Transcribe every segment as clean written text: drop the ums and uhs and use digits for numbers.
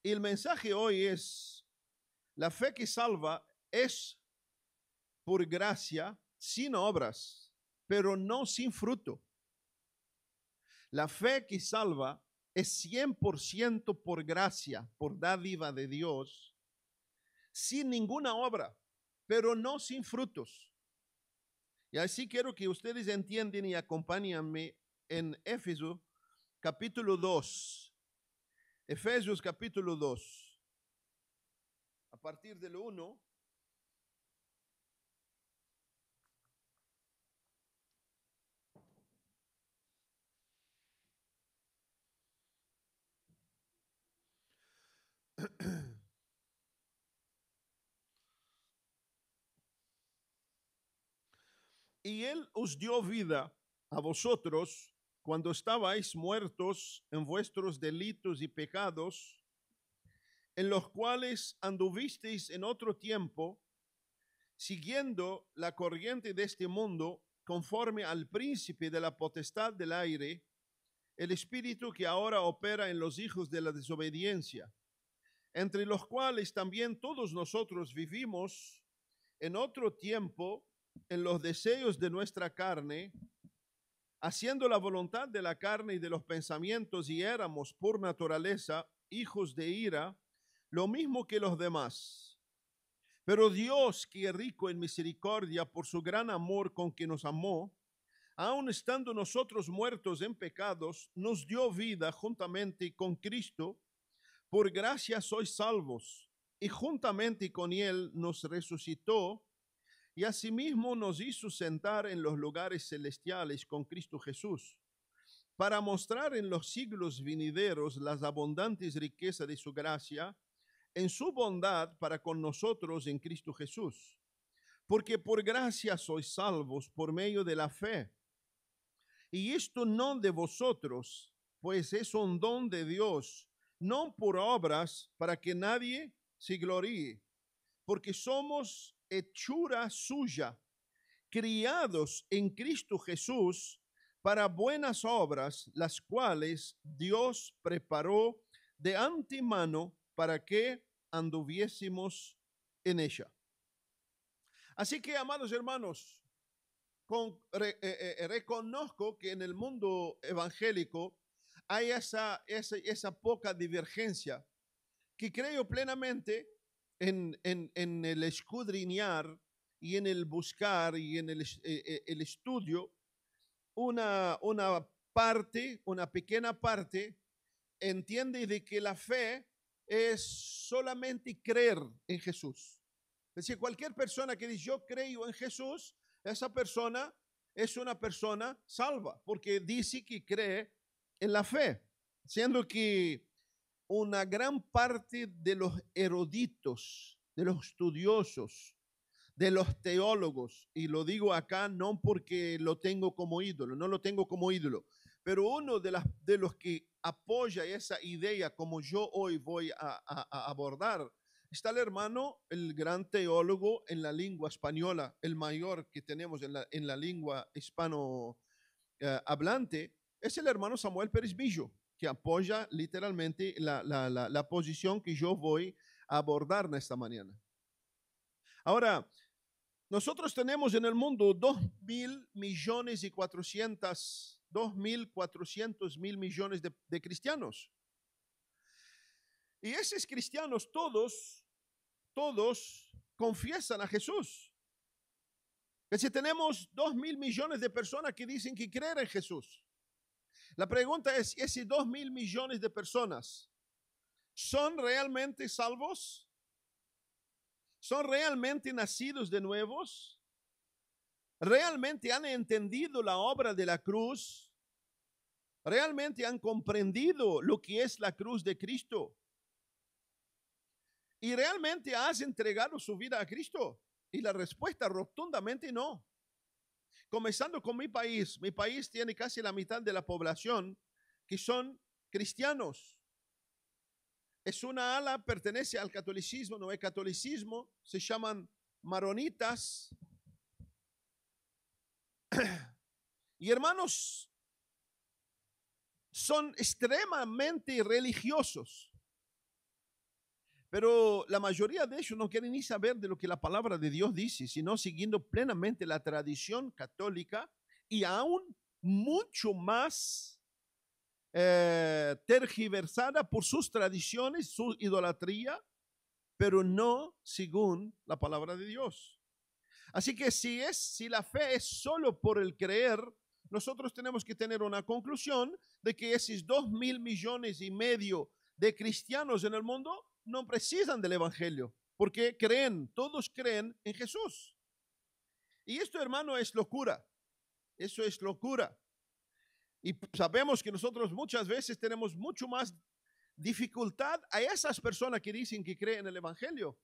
Y el mensaje hoy es, la fe que salva es por gracia, sin obras, pero no sin fruto. La fe que salva es 100% por gracia, por dádiva de Dios, sin ninguna obra, pero no sin frutos. Y así quiero que ustedes entiendan y acompáñenme en Éfeso capítulo 2. Efesios capítulo 2. A partir del 1. Y Él os dio vida a vosotros cuando estabais muertos en vuestros delitos y pecados, en los cuales anduvisteis en otro tiempo, siguiendo la corriente de este mundo, conforme al príncipe de la potestad del aire, el espíritu que ahora opera en los hijos de la desobediencia, entre los cuales también todos nosotros vivimos en otro tiempo en los deseos de nuestra carne, haciendo la voluntad de la carne y de los pensamientos, y éramos por naturaleza hijos de ira, lo mismo que los demás. Pero Dios, que es rico en misericordia por su gran amor con que nos amó, aun estando nosotros muertos en pecados, nos dio vida juntamente con Cristo. Por gracia sois salvos, y juntamente con Él nos resucitó, y asimismo nos hizo sentar en los lugares celestiales con Cristo Jesús, para mostrar en los siglos venideros las abundantes riquezas de su gracia, en su bondad para con nosotros en Cristo Jesús. Porque por gracia sois salvos por medio de la fe. Y esto no de vosotros, pues es un don de Dios, no por obras, para que nadie se gloríe, porque somos hechura suya, criados en Cristo Jesús para buenas obras, las cuales Dios preparó de antemano para que anduviésemos en ella. Así que, amados hermanos, reconozco que en el mundo evangélico hay esa poca divergencia, que creo plenamente en el escudriñar y en el buscar y en el estudio. Una parte, una pequeña parte, entiende de que la fe es solamente creer en Jesús. Es decir, cualquier persona que dice yo creo en Jesús, esa persona es una persona salva, porque dice que cree en la fe, siendo que una gran parte de los eruditos, de los estudiosos, de los teólogos, y lo digo acá no porque lo tengo como ídolo, no lo tengo como ídolo, pero uno de los que apoya esa idea como yo hoy voy a abordar, está el hermano, el gran teólogo en la lengua española, el mayor que tenemos en la lengua hispano hablante, es el hermano Samuel Pérez Billo, que apoya literalmente la posición que yo voy a abordar en esta mañana. Ahora, nosotros tenemos en el mundo 2.400.000 millones de cristianos. Y esos cristianos todos confiesan a Jesús. Es decir, tenemos 2.000 millones de personas que dicen que creen en Jesús. La pregunta es, ¿esos 2.000 millones de personas son realmente salvos? ¿Son realmente nacidos de nuevos? ¿Realmente han entendido la obra de la cruz? ¿Realmente han comprendido lo que es la cruz de Cristo? ¿Y realmente has entregado su vida a Cristo? Y la respuesta rotundamente no. Comenzando con mi país tiene casi la mitad de la población que son cristianos. Es una ala, pertenece al catolicismo, no es catolicismo, se llaman maronitas. Y hermanos, son extremadamente religiosos. Pero la mayoría de ellos no quieren ni saber de lo que la palabra de Dios dice, sino siguiendo plenamente la tradición católica y aún mucho más tergiversada por sus tradiciones, su idolatría, pero no según la palabra de Dios. Así que si la fe es solo por el creer, nosotros tenemos que tener una conclusión de que esos 2.500.000 de cristianos en el mundo no precisan del evangelio, porque todos creen en Jesús. Y esto, hermano, es locura. Eso es locura. Y sabemos que nosotros muchas veces tenemos mucho más dificultad a esas personas que dicen que creen en el evangelio,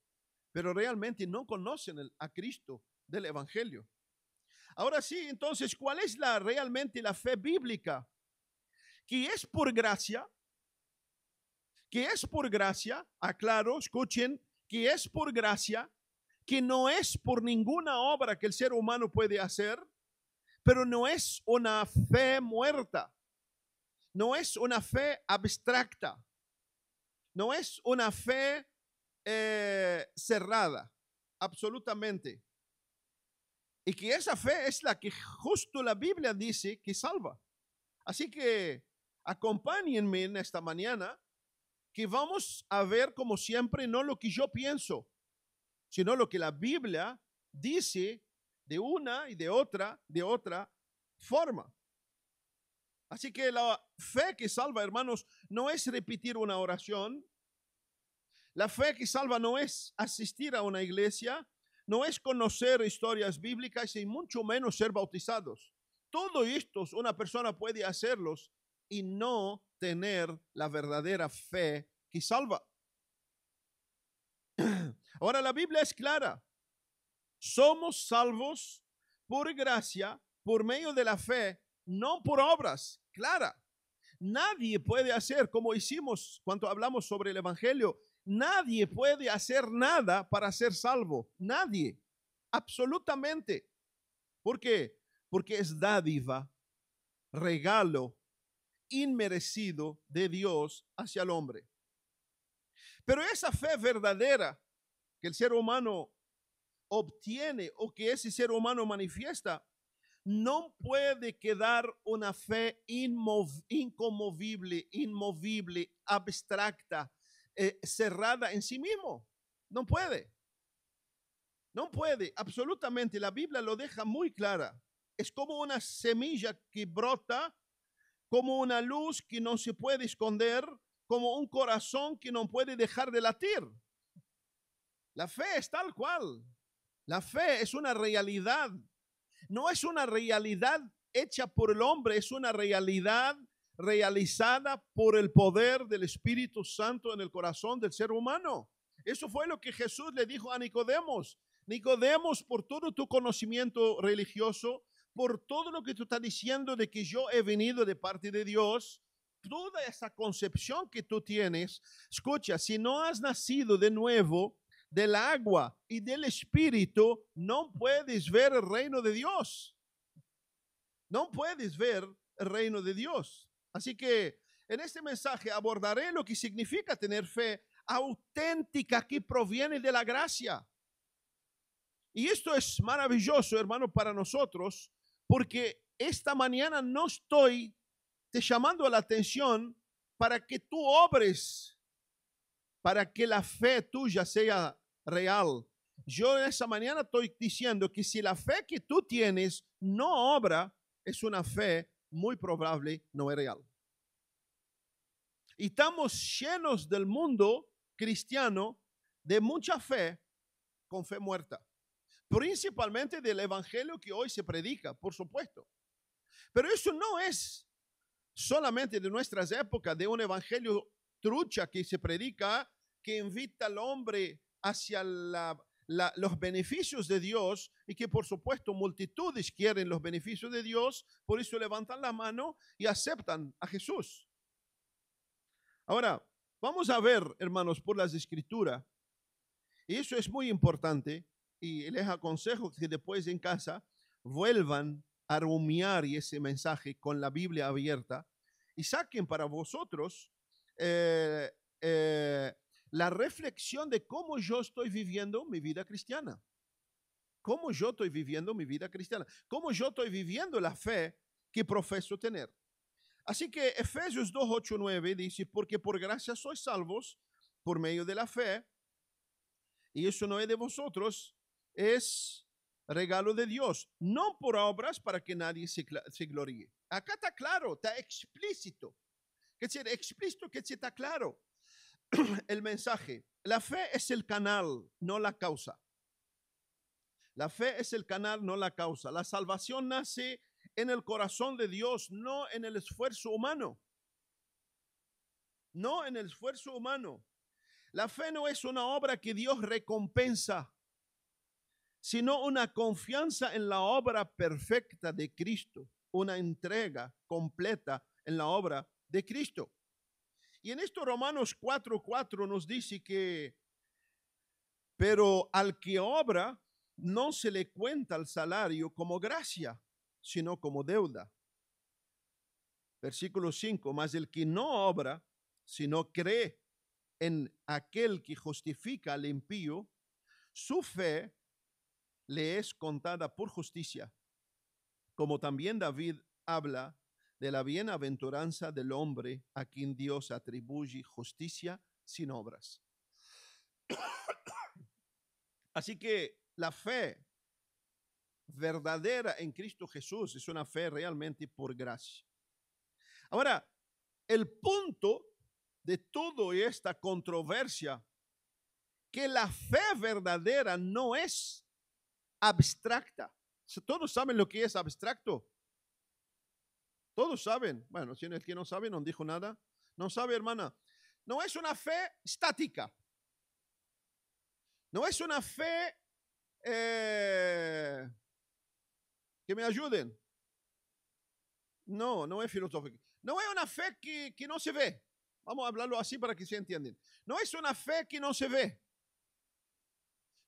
pero realmente no conocen a Cristo del evangelio. Ahora sí, entonces, ¿cuál es realmente la fe bíblica? Que es por gracia, aclaro, escuchen, que es por gracia, que no es por ninguna obra que el ser humano puede hacer, pero no es una fe muerta, no es una fe abstracta, no es una fe cerrada, absolutamente. Y que esa fe es la que justo la Biblia dice que salva. Así que acompáñenme en esta mañana, que vamos a ver, como siempre, no lo que yo pienso, sino lo que la Biblia dice de una y de otra forma. Así que la fe que salva, hermanos, no es repetir una oración. La fe que salva no es asistir a una iglesia, no es conocer historias bíblicas y mucho menos ser bautizados. Todo esto una persona puede hacerlos y no tener la verdadera fe que salva. Ahora la Biblia es clara. Somos salvos por gracia, por medio de la fe, no por obras. Clara. Nadie puede hacer como hicimos cuando hablamos sobre el Evangelio. Nadie puede hacer nada para ser salvo. Nadie. Absolutamente. ¿Por qué? Porque es dádiva, regalo inmerecido de Dios hacia el hombre. Pero esa fe verdadera que el ser humano obtiene o que ese ser humano manifiesta, no puede quedar una fe inconmovible, inmovible, abstracta, cerrada en sí mismo. No puede. No puede, absolutamente. La Biblia lo deja muy clara. Es como una semilla que brota, como una luz que no se puede esconder, como un corazón que no puede dejar de latir. La fe es tal cual. La fe es una realidad. No es una realidad hecha por el hombre, es una realidad realizada por el poder del Espíritu Santo en el corazón del ser humano. Eso fue lo que Jesús le dijo a Nicodemos. Nicodemos, por todo tu conocimiento religioso, por todo lo que tú estás diciendo de que yo he venido de parte de Dios, toda esa concepción que tú tienes, escucha, si no has nacido de nuevo del agua y del Espíritu, no puedes ver el reino de Dios. No puedes ver el reino de Dios. Así que en este mensaje abordaré lo que significa tener fe auténtica que proviene de la gracia. Y esto es maravilloso, hermano, para nosotros, porque esta mañana no estoy te llamando la atención para que tú obres, para que la fe tuya sea real. Yo esa mañana estoy diciendo que si la fe que tú tienes no obra, es una fe muy probable no es real. Y estamos llenos del mundo cristiano de mucha fe con fe muerta. Principalmente del evangelio que hoy se predica, por supuesto. Pero eso no es solamente de nuestras épocas, de un evangelio trucha que se predica, que invita al hombre hacia los beneficios de Dios y que por supuesto multitudes quieren los beneficios de Dios, por eso levantan la mano y aceptan a Jesús. Ahora, vamos a ver, hermanos, por las escrituras, y eso es muy importante, y les aconsejo que después en casa vuelvan a rumiar ese mensaje con la Biblia abierta y saquen para vosotros la reflexión de cómo yo estoy viviendo mi vida cristiana. Cómo yo estoy viviendo mi vida cristiana. Cómo yo estoy viviendo la fe que profeso tener. Así que Efesios 2, 8, 9 dice, porque por gracia sois salvos por medio de la fe, y eso no es de vosotros, es regalo de Dios, no por obras para que nadie se gloríe. Acá está claro, está explícito. ¿Qué decir? Explícito, que está claro el mensaje. La fe es el canal, no la causa. La fe es el canal, no la causa. La salvación nace en el corazón de Dios, no en el esfuerzo humano. No en el esfuerzo humano. La fe no es una obra que Dios recompensa, sino una confianza en la obra perfecta de Cristo, una entrega completa en la obra de Cristo. Y en esto Romanos 4:4 nos dice que, pero al que obra no se le cuenta el salario como gracia, sino como deuda. Versículo 5, mas el que no obra, sino cree en aquel que justifica al impío, su fe le es contada por justicia, como también David habla de la bienaventuranza del hombre a quien Dios atribuye justicia sin obras. Así que la fe verdadera en Cristo Jesús es una fe realmente por gracia. Ahora, el punto de toda esta controversia, que la fe verdadera no es abstracta. Todos saben lo que es abstracto. Todos saben. Bueno, si el que no sabe no dijo nada. No sabe, hermana. No es una fe estática. No es una fe que me ayuden. No, no es filosófica. No es una fe que no se ve. Vamos a hablarlo así para que se entiendan. No es una fe que no se ve.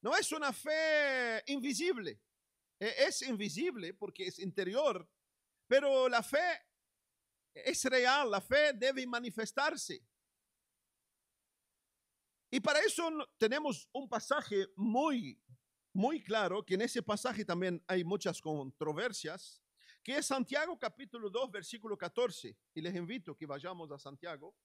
No es una fe invisible. Es invisible porque es interior, pero la fe es real, la fe debe manifestarse. Y para eso tenemos un pasaje muy claro, que en ese pasaje también hay muchas controversias, que es Santiago capítulo 2, versículo 14. Y les invito que vayamos a Santiago.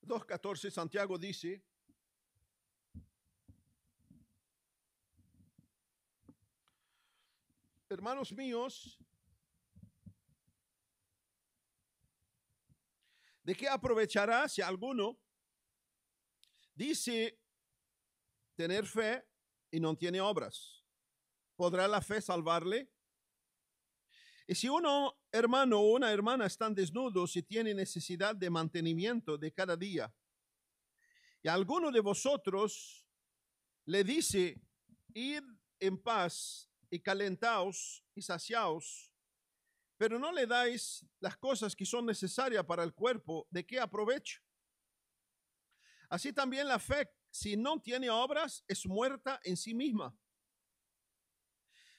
Dos 14, Santiago dice, hermanos míos, ¿de qué aprovechará si alguno dice tener fe y no tiene obras? ¿Podrá la fe salvarle? Y si uno hermano o una hermana están desnudos y tienen necesidad de mantenimiento de cada día, y alguno de vosotros le dice, id en paz y calentaos y saciaos, pero no le dais las cosas que son necesarias para el cuerpo, ¿de qué aprovecho? Así también la fe, si no tiene obras, es muerta en sí misma.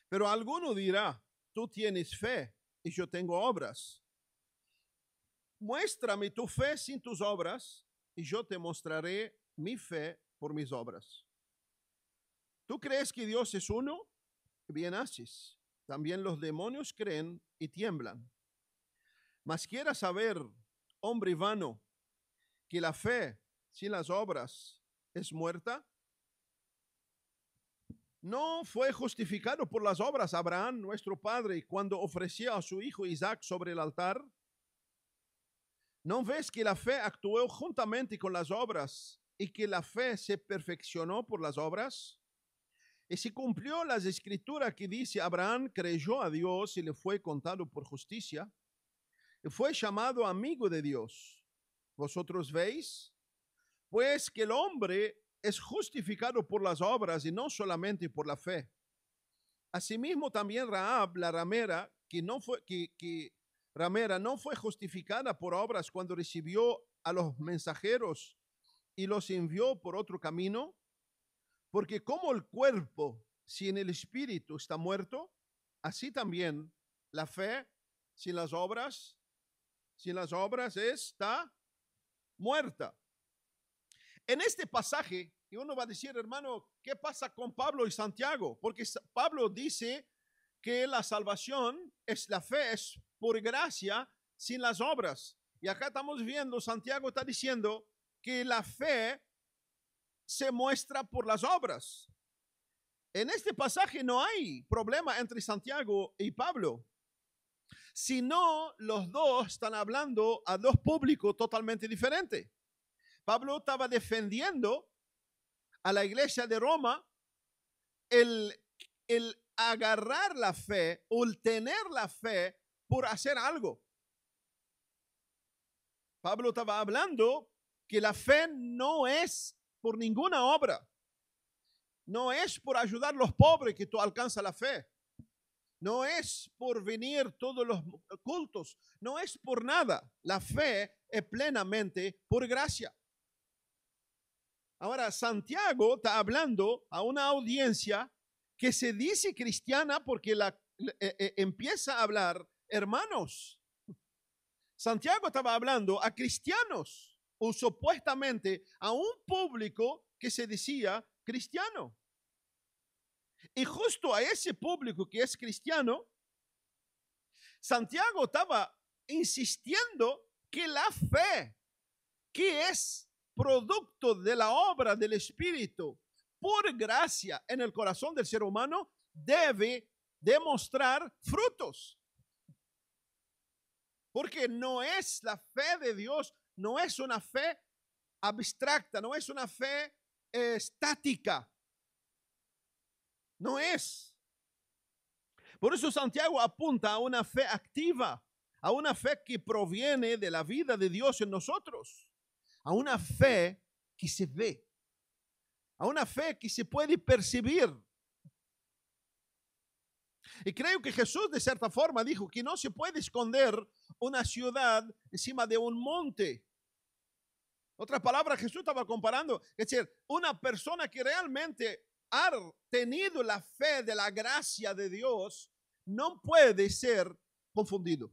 Pero alguno dirá, tú tienes fe y yo tengo obras. Muéstrame tu fe sin tus obras y yo te mostraré mi fe por mis obras. ¿Tú crees que Dios es uno? Bien haces. También los demonios creen y tiemblan. Mas quiera saber, hombre vano, que la fe sin las obras es muerta. ¿No fue justificado por las obras Abraham, nuestro padre, cuando ofreció a su hijo Isaac sobre el altar? ¿No ves que la fe actuó juntamente con las obras y que la fe se perfeccionó por las obras? Y se cumplió las escrituras que dice, Abraham creyó a Dios y le fue contado por justicia, y fue llamado amigo de Dios. ¿Vosotros veis? Pues que el hombre es justificado por las obras y no solamente por la fe. Asimismo también Rahab, la ramera, ramera no fue justificada por obras cuando recibió a los mensajeros y los envió por otro camino, porque como el cuerpo sin el espíritu está muerto, así también La fe sin las obras está muerta. En este pasaje, y uno va a decir, hermano, ¿qué pasa con Pablo y Santiago? Porque Pablo dice que la salvación la fe es por gracia sin las obras. Y acá estamos viendo, Santiago está diciendo que la fe se muestra por las obras. En este pasaje no hay problema entre Santiago y Pablo, sino los dos están hablando a dos públicos totalmente diferentes. Pablo estaba defendiendo a la iglesia de Roma el agarrar la fe o el tener la fe por hacer algo. Pablo estaba hablando que la fe no es por ninguna obra. No es por ayudar a los pobres que tú alcanzas la fe. No es por venir todos los cultos. No es por nada. La fe es plenamente por gracia. Ahora, Santiago está hablando a una audiencia que se dice cristiana porque empieza a hablar hermanos. Santiago estaba hablando a cristianos o supuestamente a un público que se decía cristiano. Y justo a ese público que es cristiano, Santiago estaba insistiendo que la fe, que es producto de la obra del Espíritu por gracia en el corazón del ser humano, debe demostrar frutos. Porque no es la fe de Dios, no es una fe abstracta, no es una fe estática. No es. Por eso Santiago apunta a una fe activa, a una fe que proviene de la vida de Dios en nosotros, a una fe que se ve, a una fe que se puede percibir. Y creo que Jesús de cierta forma dijo que no se puede esconder una ciudad encima de un monte. Otra palabra, Jesús estaba comparando, es decir, una persona que realmente ha tenido la fe de la gracia de Dios no puede ser confundido.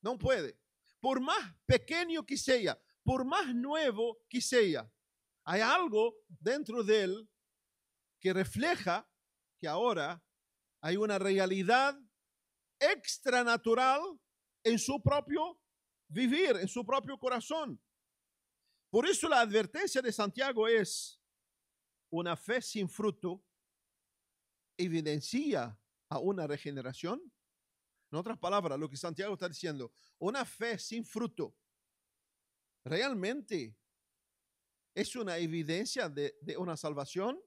No puede. Por más pequeño que sea, por más nuevo que sea, hay algo dentro de él que refleja que ahora hay una realidad extranatural en su propio vivir, en su propio corazón. Por eso la advertencia de Santiago es: una fe sin fruto evidencia a una regeneración. En otras palabras, lo que Santiago está diciendo, una fe sin fruto realmente es una evidencia de una salvación.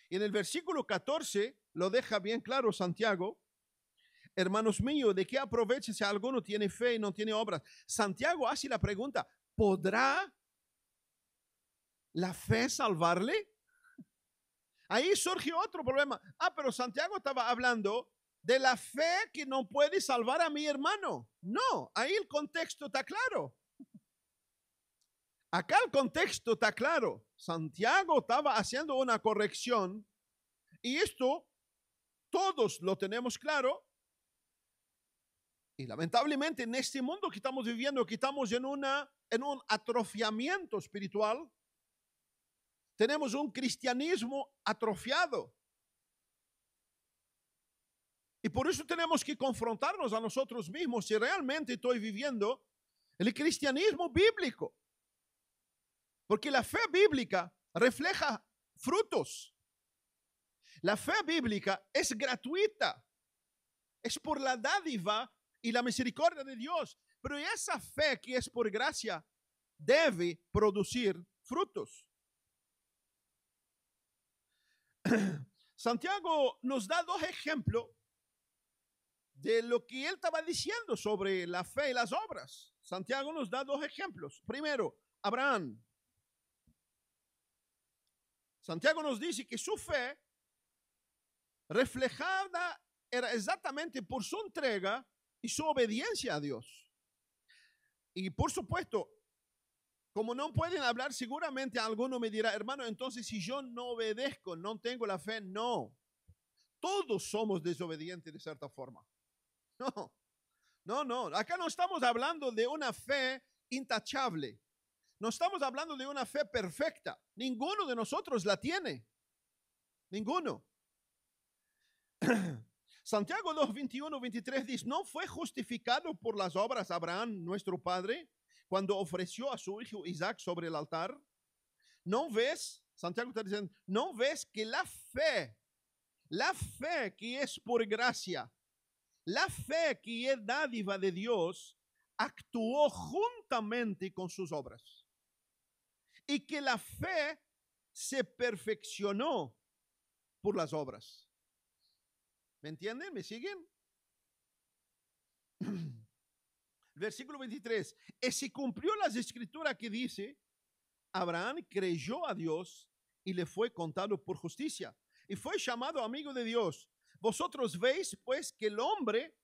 Y en el versículo 14 lo deja bien claro Santiago: hermanos míos, ¿de qué aprovecha si alguno tiene fe y no tiene obras? Santiago hace la pregunta: ¿podrá la fe salvarle? Ahí surge otro problema. Pero Santiago estaba hablando de la fe que no puede salvar a mi hermano. No, ahí el contexto está claro. Acá el contexto está claro. Santiago estaba haciendo una corrección y esto todos lo tenemos claro. Y lamentablemente en este mundo que estamos viviendo, que estamos en un atrofiamiento espiritual, tenemos un cristianismo atrofiado. Y por eso tenemos que confrontarnos a nosotros mismos si realmente estoy viviendo el cristianismo bíblico. Porque la fe bíblica refleja frutos. La fe bíblica es gratuita. Es por la dádiva y la misericordia de Dios. Pero esa fe que es por gracia debe producir frutos. Santiago nos da dos ejemplos de lo que él estaba diciendo sobre la fe y las obras. Santiago nos da dos ejemplos. Primero, Abraham. Santiago nos dice que su fe reflejada era exactamente por su entrega y su obediencia a Dios. Y por supuesto, como no pueden hablar, seguramente alguno me dirá: hermano, entonces si yo no obedezco, no tengo la fe. No. Todos somos desobedientes de cierta forma. No, no, no. Acá no estamos hablando de una fe intachable. No estamos hablando de una fe perfecta. Ninguno de nosotros la tiene. Ninguno. Santiago 2, 21, 23 dice, ¿no fue justificado por las obras Abraham, nuestro padre, cuando ofreció a su hijo Isaac sobre el altar? ¿No ves? Santiago está diciendo, ¿no ves que la fe que es por gracia, la fe que es dádiva de Dios, actuó juntamente con sus obras? Y que la fe se perfeccionó por las obras. ¿Me entienden? ¿Me siguen? Versículo 23. Y se cumplió las escrituras que dice, Abraham creyó a Dios y le fue contado por justicia. Y fue llamado amigo de Dios. Vosotros veis pues que el hombre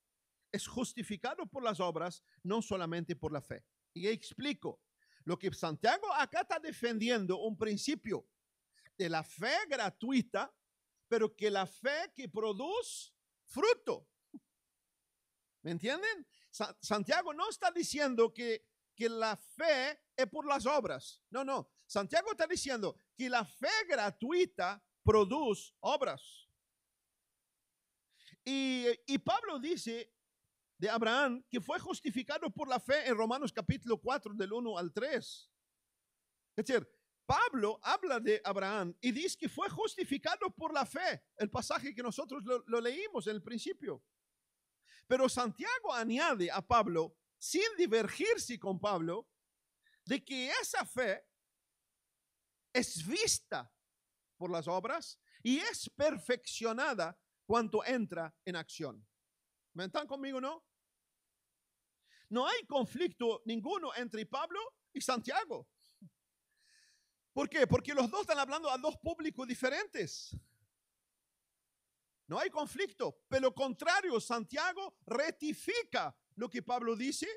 es justificado por las obras, no solamente por la fe. Y explico. Lo que Santiago acá está defendiendo, un principio de la fe gratuita, pero que la fe que produce fruto. ¿Me entienden? Santiago no está diciendo que la fe es por las obras. No, no. Santiago está diciendo que la fe gratuita produce obras. Y Pablo dice de Abraham que fue justificado por la fe en Romanos capítulo 4 del 1 al 3. Es decir, Pablo habla de Abraham y dice que fue justificado por la fe, el pasaje que nosotros lo leímos en el principio. Pero Santiago añade a Pablo, sin divergirse con Pablo, de que esa fe es vista por las obras y es perfeccionada cuando entra en acción. ¿Me están conmigo, no? No hay conflicto ninguno entre Pablo y Santiago. ¿Por qué? Porque los dos están hablando a dos públicos diferentes. No hay conflicto. Pero lo contrario, Santiago rectifica lo que Pablo dice,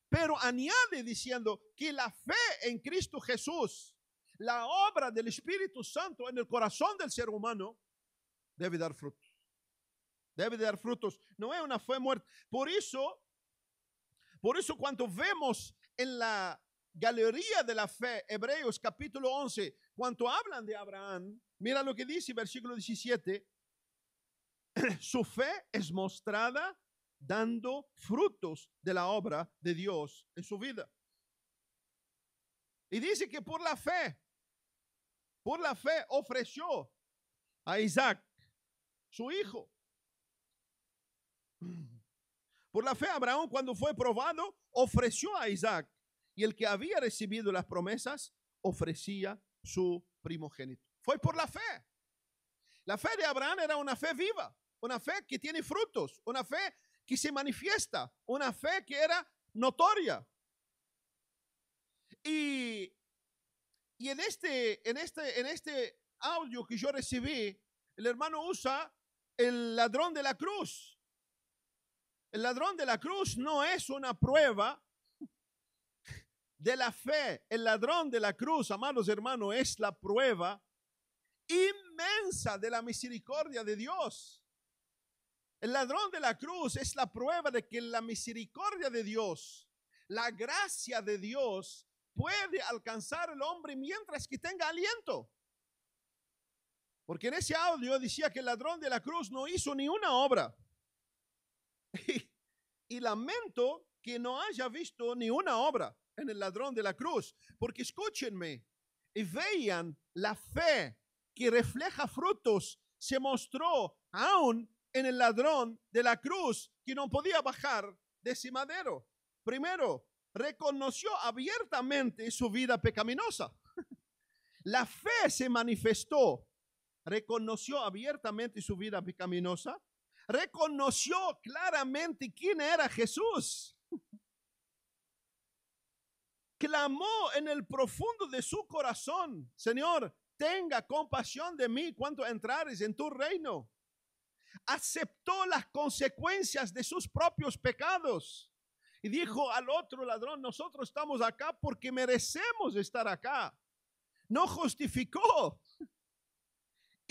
pero añade diciendo que la fe en Cristo Jesús, la obra del Espíritu Santo en el corazón del ser humano, debe dar frutos. Debe dar frutos. No es una fe muerta. Por eso cuando vemos en la galería de la fe, Hebreos capítulo 11, cuando hablan de Abraham, mira lo que dice versículo 17. Su fe es mostrada dando frutos de la obra de Dios en su vida. Y dice que por la fe ofreció a Isaac, su hijo. Por la fe Abraham, cuando fue probado, ofreció a Isaac. Y el que había recibido las promesas ofrecía su primogénito. Fue por la fe. La fe de Abraham era una fe viva, una fe que tiene frutos, una fe que se manifiesta, una fe que era notoria. Y en este audio que yo recibí, el hermano usa el ladrón de la cruz. El ladrón de la cruz no es una prueba de la fe. El ladrón de la cruz, amados hermanos, es la prueba inmensa de la misericordia de Dios. El ladrón de la cruz es la prueba de que la misericordia de Dios, la gracia de Dios puede alcanzar al hombre mientras que tenga aliento. Porque en ese audio decía que el ladrón de la cruz no hizo ni una obra. Y lamento que no haya visto ni una obra en el ladrón de la cruz, porque escúchenme y vean la fe que refleja frutos se mostró aún en el ladrón de la cruz, que no podía bajar de ese madero. Primero, reconoció abiertamente su vida pecaminosa. La fe se manifestó, reconoció abiertamente su vida pecaminosa, reconoció claramente quién era Jesús. Clamó en el profundo de su corazón, Señor, tenga compasión de mí cuando entrares en tu reino. Aceptó las consecuencias de sus propios pecados y dijo al otro ladrón, nosotros estamos acá porque merecemos estar acá. No justificó.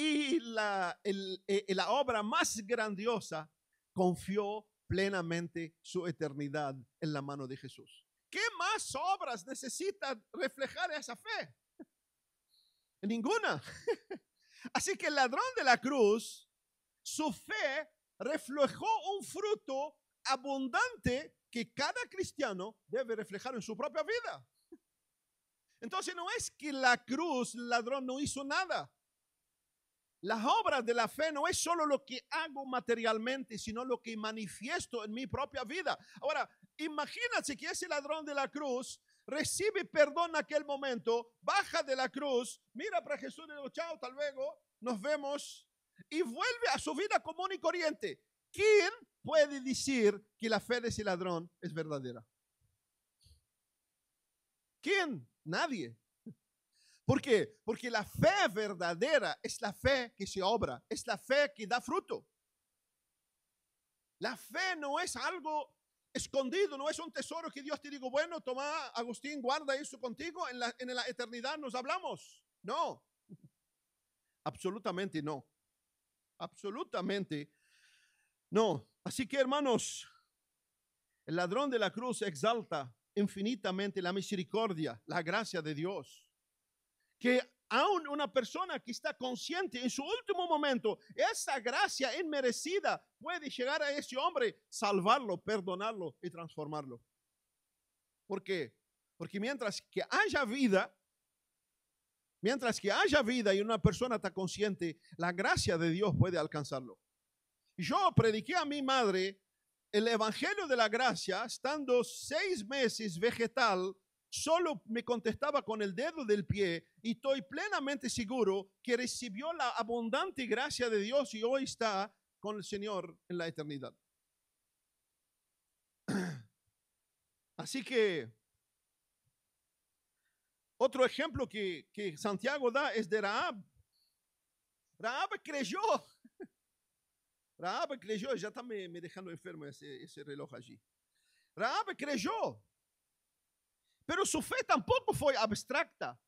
y la obra más grandiosa, confió plenamente su eternidad en la mano de Jesús. ¿Qué más obras necesitan reflejar esa fe? Ninguna. Así que el ladrón de la cruz, su fe reflejó un fruto abundante que cada cristiano debe reflejar en su propia vida. Entonces no es que la cruz, el ladrón no hizo nada. Las obras de la fe no es solo lo que hago materialmente, sino lo que manifiesto en mi propia vida. Ahora, imagínate que ese ladrón de la cruz recibe perdón en aquel momento, baja de la cruz, mira para Jesús y dice, chao, hasta luego, nos vemos, y vuelve a su vida común y corriente. ¿Quién puede decir que la fe de ese ladrón es verdadera? ¿Quién? Nadie. ¿Por qué? Porque la fe verdadera es la fe que se obra, es la fe que da fruto. La fe no es algo escondido, no es un tesoro que Dios te diga, bueno, toma, Agustín, guarda eso contigo, en la eternidad nos hablamos. No, absolutamente no. Absolutamente no. Así que, hermanos, el ladrón de la cruz exalta infinitamente la misericordia, la gracia de Dios. Que aún una persona que está consciente en su último momento, esa gracia inmerecida puede llegar a ese hombre, salvarlo, perdonarlo y transformarlo. ¿Por qué? Porque mientras que haya vida y una persona está consciente, la gracia de Dios puede alcanzarlo. Yo prediqué a mi madre el evangelio de la gracia, estando 6 meses vegetal. Solo me contestaba con el dedo del pie y estoy plenamente seguro que recibió la abundante gracia de Dios y hoy está con el Señor en la eternidad. Así que otro ejemplo que Santiago da es de Rahab. Rahab creyó. Rahab creyó, ya está me dejando enfermo ese reloj allí. Rahab creyó. Pero su fe tampoco fue abstracta.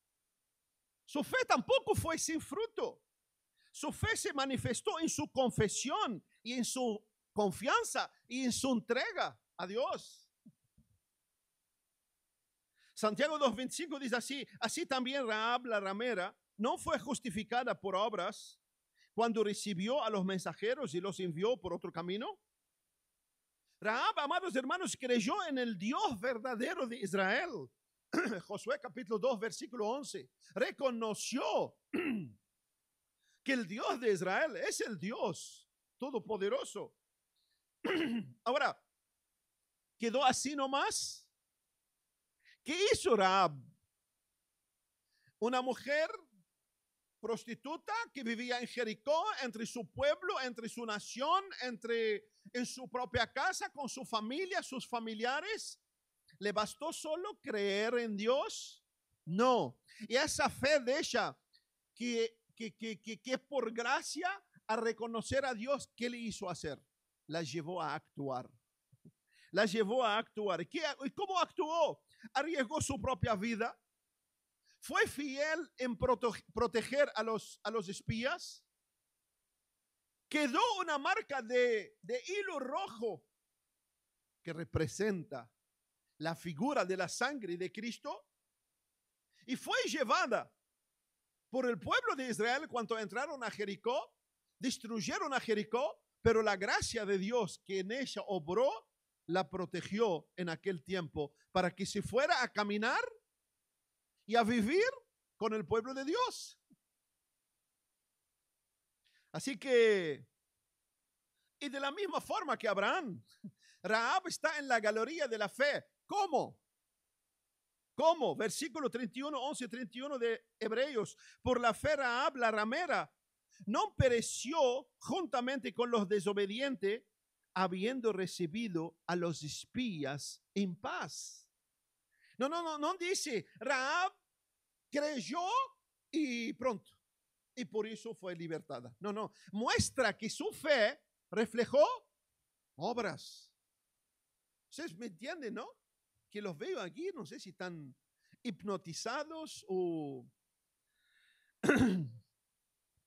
Su fe tampoco fue sin fruto. Su fe se manifestó en su confesión y en su confianza y en su entrega a Dios. Santiago 2:25 dice así también Rahab la ramera no fue justificada por obras cuando recibió a los mensajeros y los envió por otro camino. Rahab, amados hermanos, creyó en el Dios verdadero de Israel. Josué capítulo 2, versículo 11. Reconoció que el Dios de Israel es el Dios todopoderoso. Ahora, ¿quedó así nomás? ¿Qué hizo Rahab? Una mujer prostituta que vivía en Jericó, entre su pueblo, entre su nación, en su propia casa, con su familia, sus familiares. ¿Le bastó solo creer en Dios? No. Y esa fe de ella, que es por gracia, a reconocer a Dios, ¿qué le hizo hacer? La llevó a actuar. La llevó a actuar. ¿Y cómo actuó? Arriesgó su propia vida. Fue fiel en proteger a los espías. Quedó una marca de hilo rojo que representa la figura de la sangre de Cristo. Y fue llevada por el pueblo de Israel cuando entraron a Jericó, destruyeron a Jericó, pero la gracia de Dios que en ella obró, la protegió en aquel tiempo para que se fuera a caminar y a vivir con el pueblo de Dios. Así que, y de la misma forma que Abraham, Rahab está en la galería de la fe. ¿Cómo? ¿Cómo? Versículo 31, 11, 31 de Hebreos. Por la fe Rahab, la ramera, no pereció juntamente con los desobedientes, habiendo recibido a los espías en paz. No dice, Rahab creyó y pronto, y por eso fue libertada. No, muestra que su fe reflejó obras. Ustedes me entienden, ¿no? Que los veo aquí, no sé si están hipnotizados o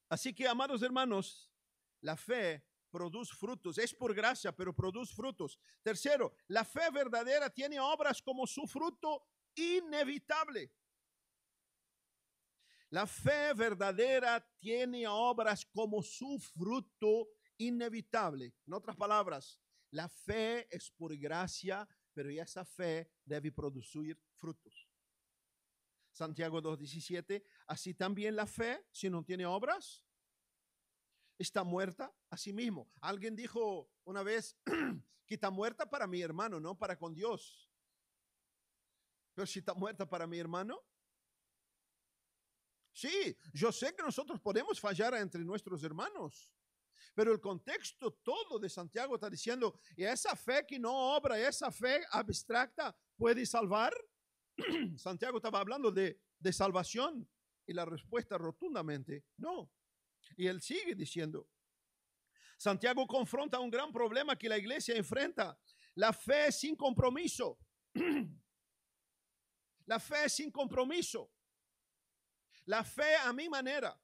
Así que, amados hermanos, la fe produce frutos. Es por gracia, pero produce frutos. Tercero, la fe verdadera tiene obras como su fruto inevitable. La fe verdadera tiene obras como su fruto inevitable. En otras palabras, la fe es por gracia, pero esa fe debe producir frutos. Santiago 2:17, así también la fe, si no tiene obras, está muerta a sí mismo. Alguien dijo una vez que está muerta para mi hermano, no para con Dios. Pero si está muerta para mi hermano, sí, yo sé que nosotros podemos fallar entre nuestros hermanos, pero el contexto todo de Santiago está diciendo, y esa fe que no obra, esa fe abstracta, ¿puede salvar? Santiago estaba hablando de salvación y la respuesta rotundamente, no. Y él sigue diciendo, Santiago confronta un gran problema que la iglesia enfrenta, la fe sin compromiso. La fe sin compromiso. La fe a mi manera.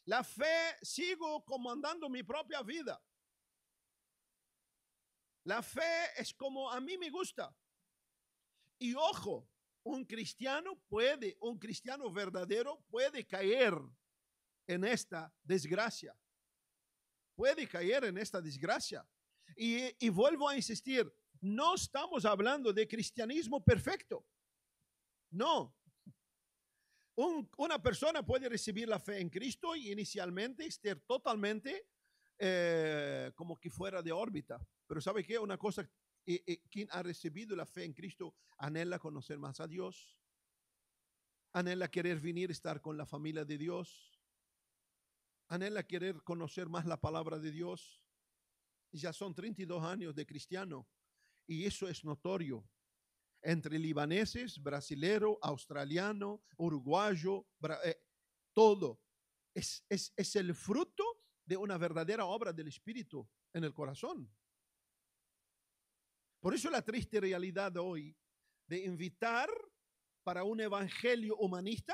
La fe sigo comandando mi propia vida. La fe es como a mí me gusta. Y ojo, un cristiano verdadero puede caer en esta desgracia. Puede caer en esta desgracia. Y vuelvo a insistir, no estamos hablando de cristianismo perfecto. No. Una persona puede recibir la fe en Cristo y inicialmente estar totalmente como que fuera de órbita. Pero ¿sabe qué? Una cosa, quien ha recibido la fe en Cristo anhela conocer más a Dios, anhela querer venir a estar con la familia de Dios, anhela querer conocer más la palabra de Dios. Y ya son 32 años de cristiano y eso es notorio. Entre libaneses, brasilero, australiano, uruguayo, todo. Es el fruto de una verdadera obra del Espíritu en el corazón. Por eso la triste realidad de hoy de invitar para un evangelio humanista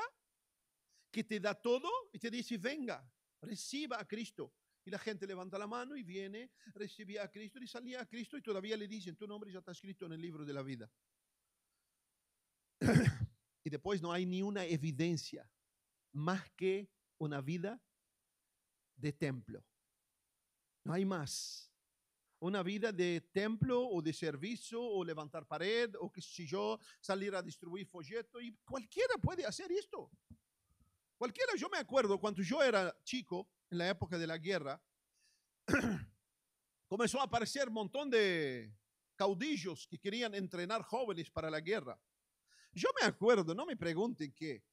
que te da todo y te dice, venga, reciba a Cristo. Y la gente levanta la mano y viene, recibía a Cristo y salía a Cristo y todavía le dicen, tu nombre ya está escrito en el libro de la vida. Y después no hay ni una evidencia más que una vida de templo. No hay más. Una vida de templo o de servicio o levantar pared o que si yo salir a distribuir folleto y cualquiera puede hacer esto. Cualquiera, yo me acuerdo cuando yo era chico, en la época de la guerra, comenzó a aparecer un montón de caudillos que querían entrenar jóvenes para la guerra. Yo me acuerdo, no me pregunten qué.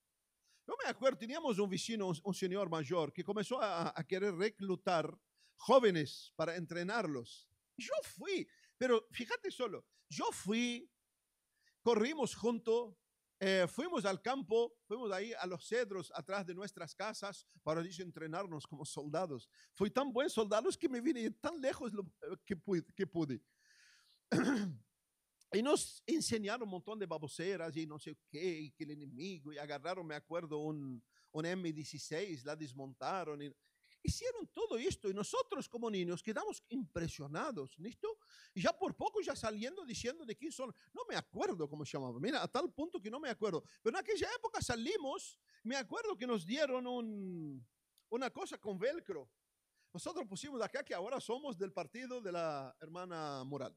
Yo me acuerdo, teníamos un vecino, un señor mayor, que comenzó a querer reclutar jóvenes para entrenarlos. Yo fui, pero fíjate solo, yo fui, corrimos juntos, fuimos al campo, fuimos ahí a los cedros atrás de nuestras casas para entrenarnos como soldados. Fui tan buen soldado que me vine tan lejos que pude. Y nos enseñaron un montón de baboseras y no sé qué, y que el enemigo, y agarraron, me acuerdo, un M16, la desmontaron, y hicieron todo esto, y nosotros como niños quedamos impresionados, ¿listo? Y ya por poco ya saliendo diciendo de quién son, no me acuerdo cómo se llamaba, mira, a tal punto que no me acuerdo, pero en aquella época salimos, me acuerdo que nos dieron una cosa con velcro, nosotros pusimos acá que ahora somos del partido de la hermana Moral.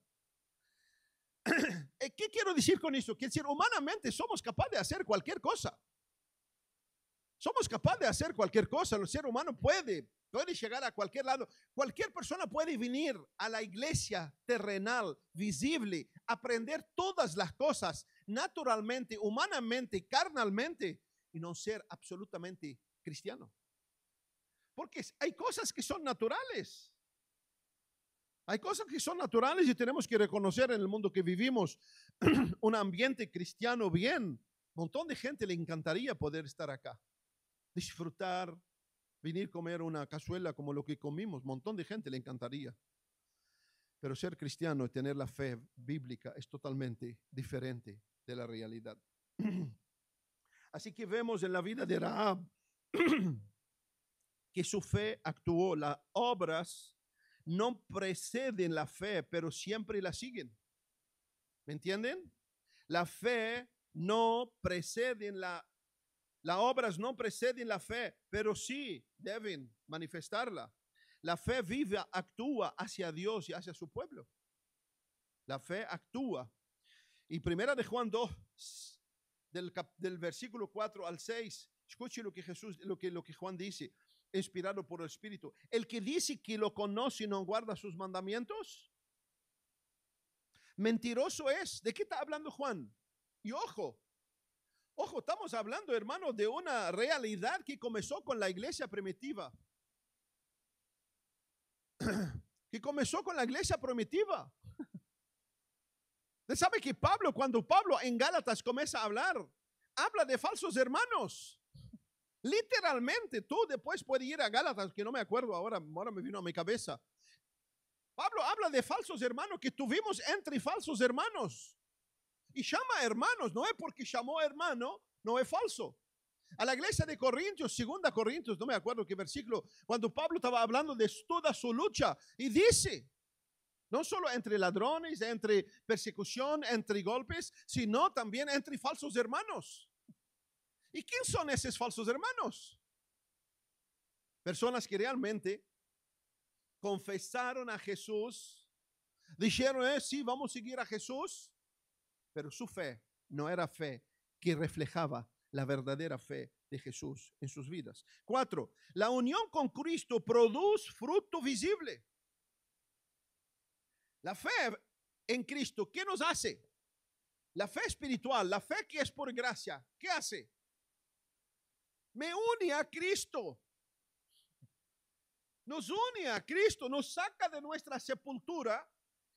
¿Qué quiero decir con eso? Que decir, humanamente somos capaces de hacer cualquier cosa. Somos capaces de hacer cualquier cosa. El ser humano puede llegar a cualquier lado. Cualquier persona puede venir a la iglesia terrenal, visible, aprender todas las cosas naturalmente, humanamente, carnalmente y no ser absolutamente cristiano. Porque hay cosas que son naturales. Hay cosas que son naturales y tenemos que reconocer en el mundo que vivimos un ambiente cristiano bien. Un montón de gente le encantaría poder estar acá, disfrutar, venir a comer una cazuela como lo que comimos. Un montón de gente le encantaría. Pero ser cristiano y tener la fe bíblica es totalmente diferente de la realidad. Así que vemos en la vida de Rahab que su fe actuó. Las obras no preceden la fe, pero siempre la siguen. ¿Me entienden? La fe no precede las obras no preceden la fe, pero sí deben manifestarla. La fe viva actúa hacia Dios y hacia su pueblo. La fe actúa. Y primera de Juan 2, del versículo 4 al 6, escuche lo que Jesús, lo que Juan dice, inspirado por el Espíritu. El que dice que lo conoce y no guarda sus mandamientos, mentiroso es. ¿De qué está hablando Juan? Y ojo, estamos hablando, hermano, de una realidad que comenzó con la iglesia primitiva. Que comenzó con la iglesia primitiva. Usted sabe que cuando Pablo en Gálatas comienza a hablar, habla de falsos hermanos. Literalmente, tú después puedes ir a Gálatas, que no me acuerdo ahora me vino a mi cabeza. Pablo habla de falsos hermanos que tuvimos entre falsos hermanos. Y llama hermanos, no es porque llamó hermano, no es falso. A la iglesia de Corintios, 2 Corintios, no me acuerdo qué versículo, cuando Pablo estaba hablando de toda su lucha, y dice, no solo entre ladrones, entre persecución, entre golpes, sino también entre falsos hermanos. ¿Y quién son esos falsos hermanos? Personas que realmente confesaron a Jesús, dijeron, sí, vamos a seguir a Jesús, pero su fe no era fe que reflejaba la verdadera fe de Jesús en sus vidas. 4, la unión con Cristo produce fruto visible. La fe en Cristo, ¿qué nos hace? La fe espiritual, la fe que es por gracia, ¿qué hace? Me une a Cristo. Nos une a Cristo, nos saca de nuestra sepultura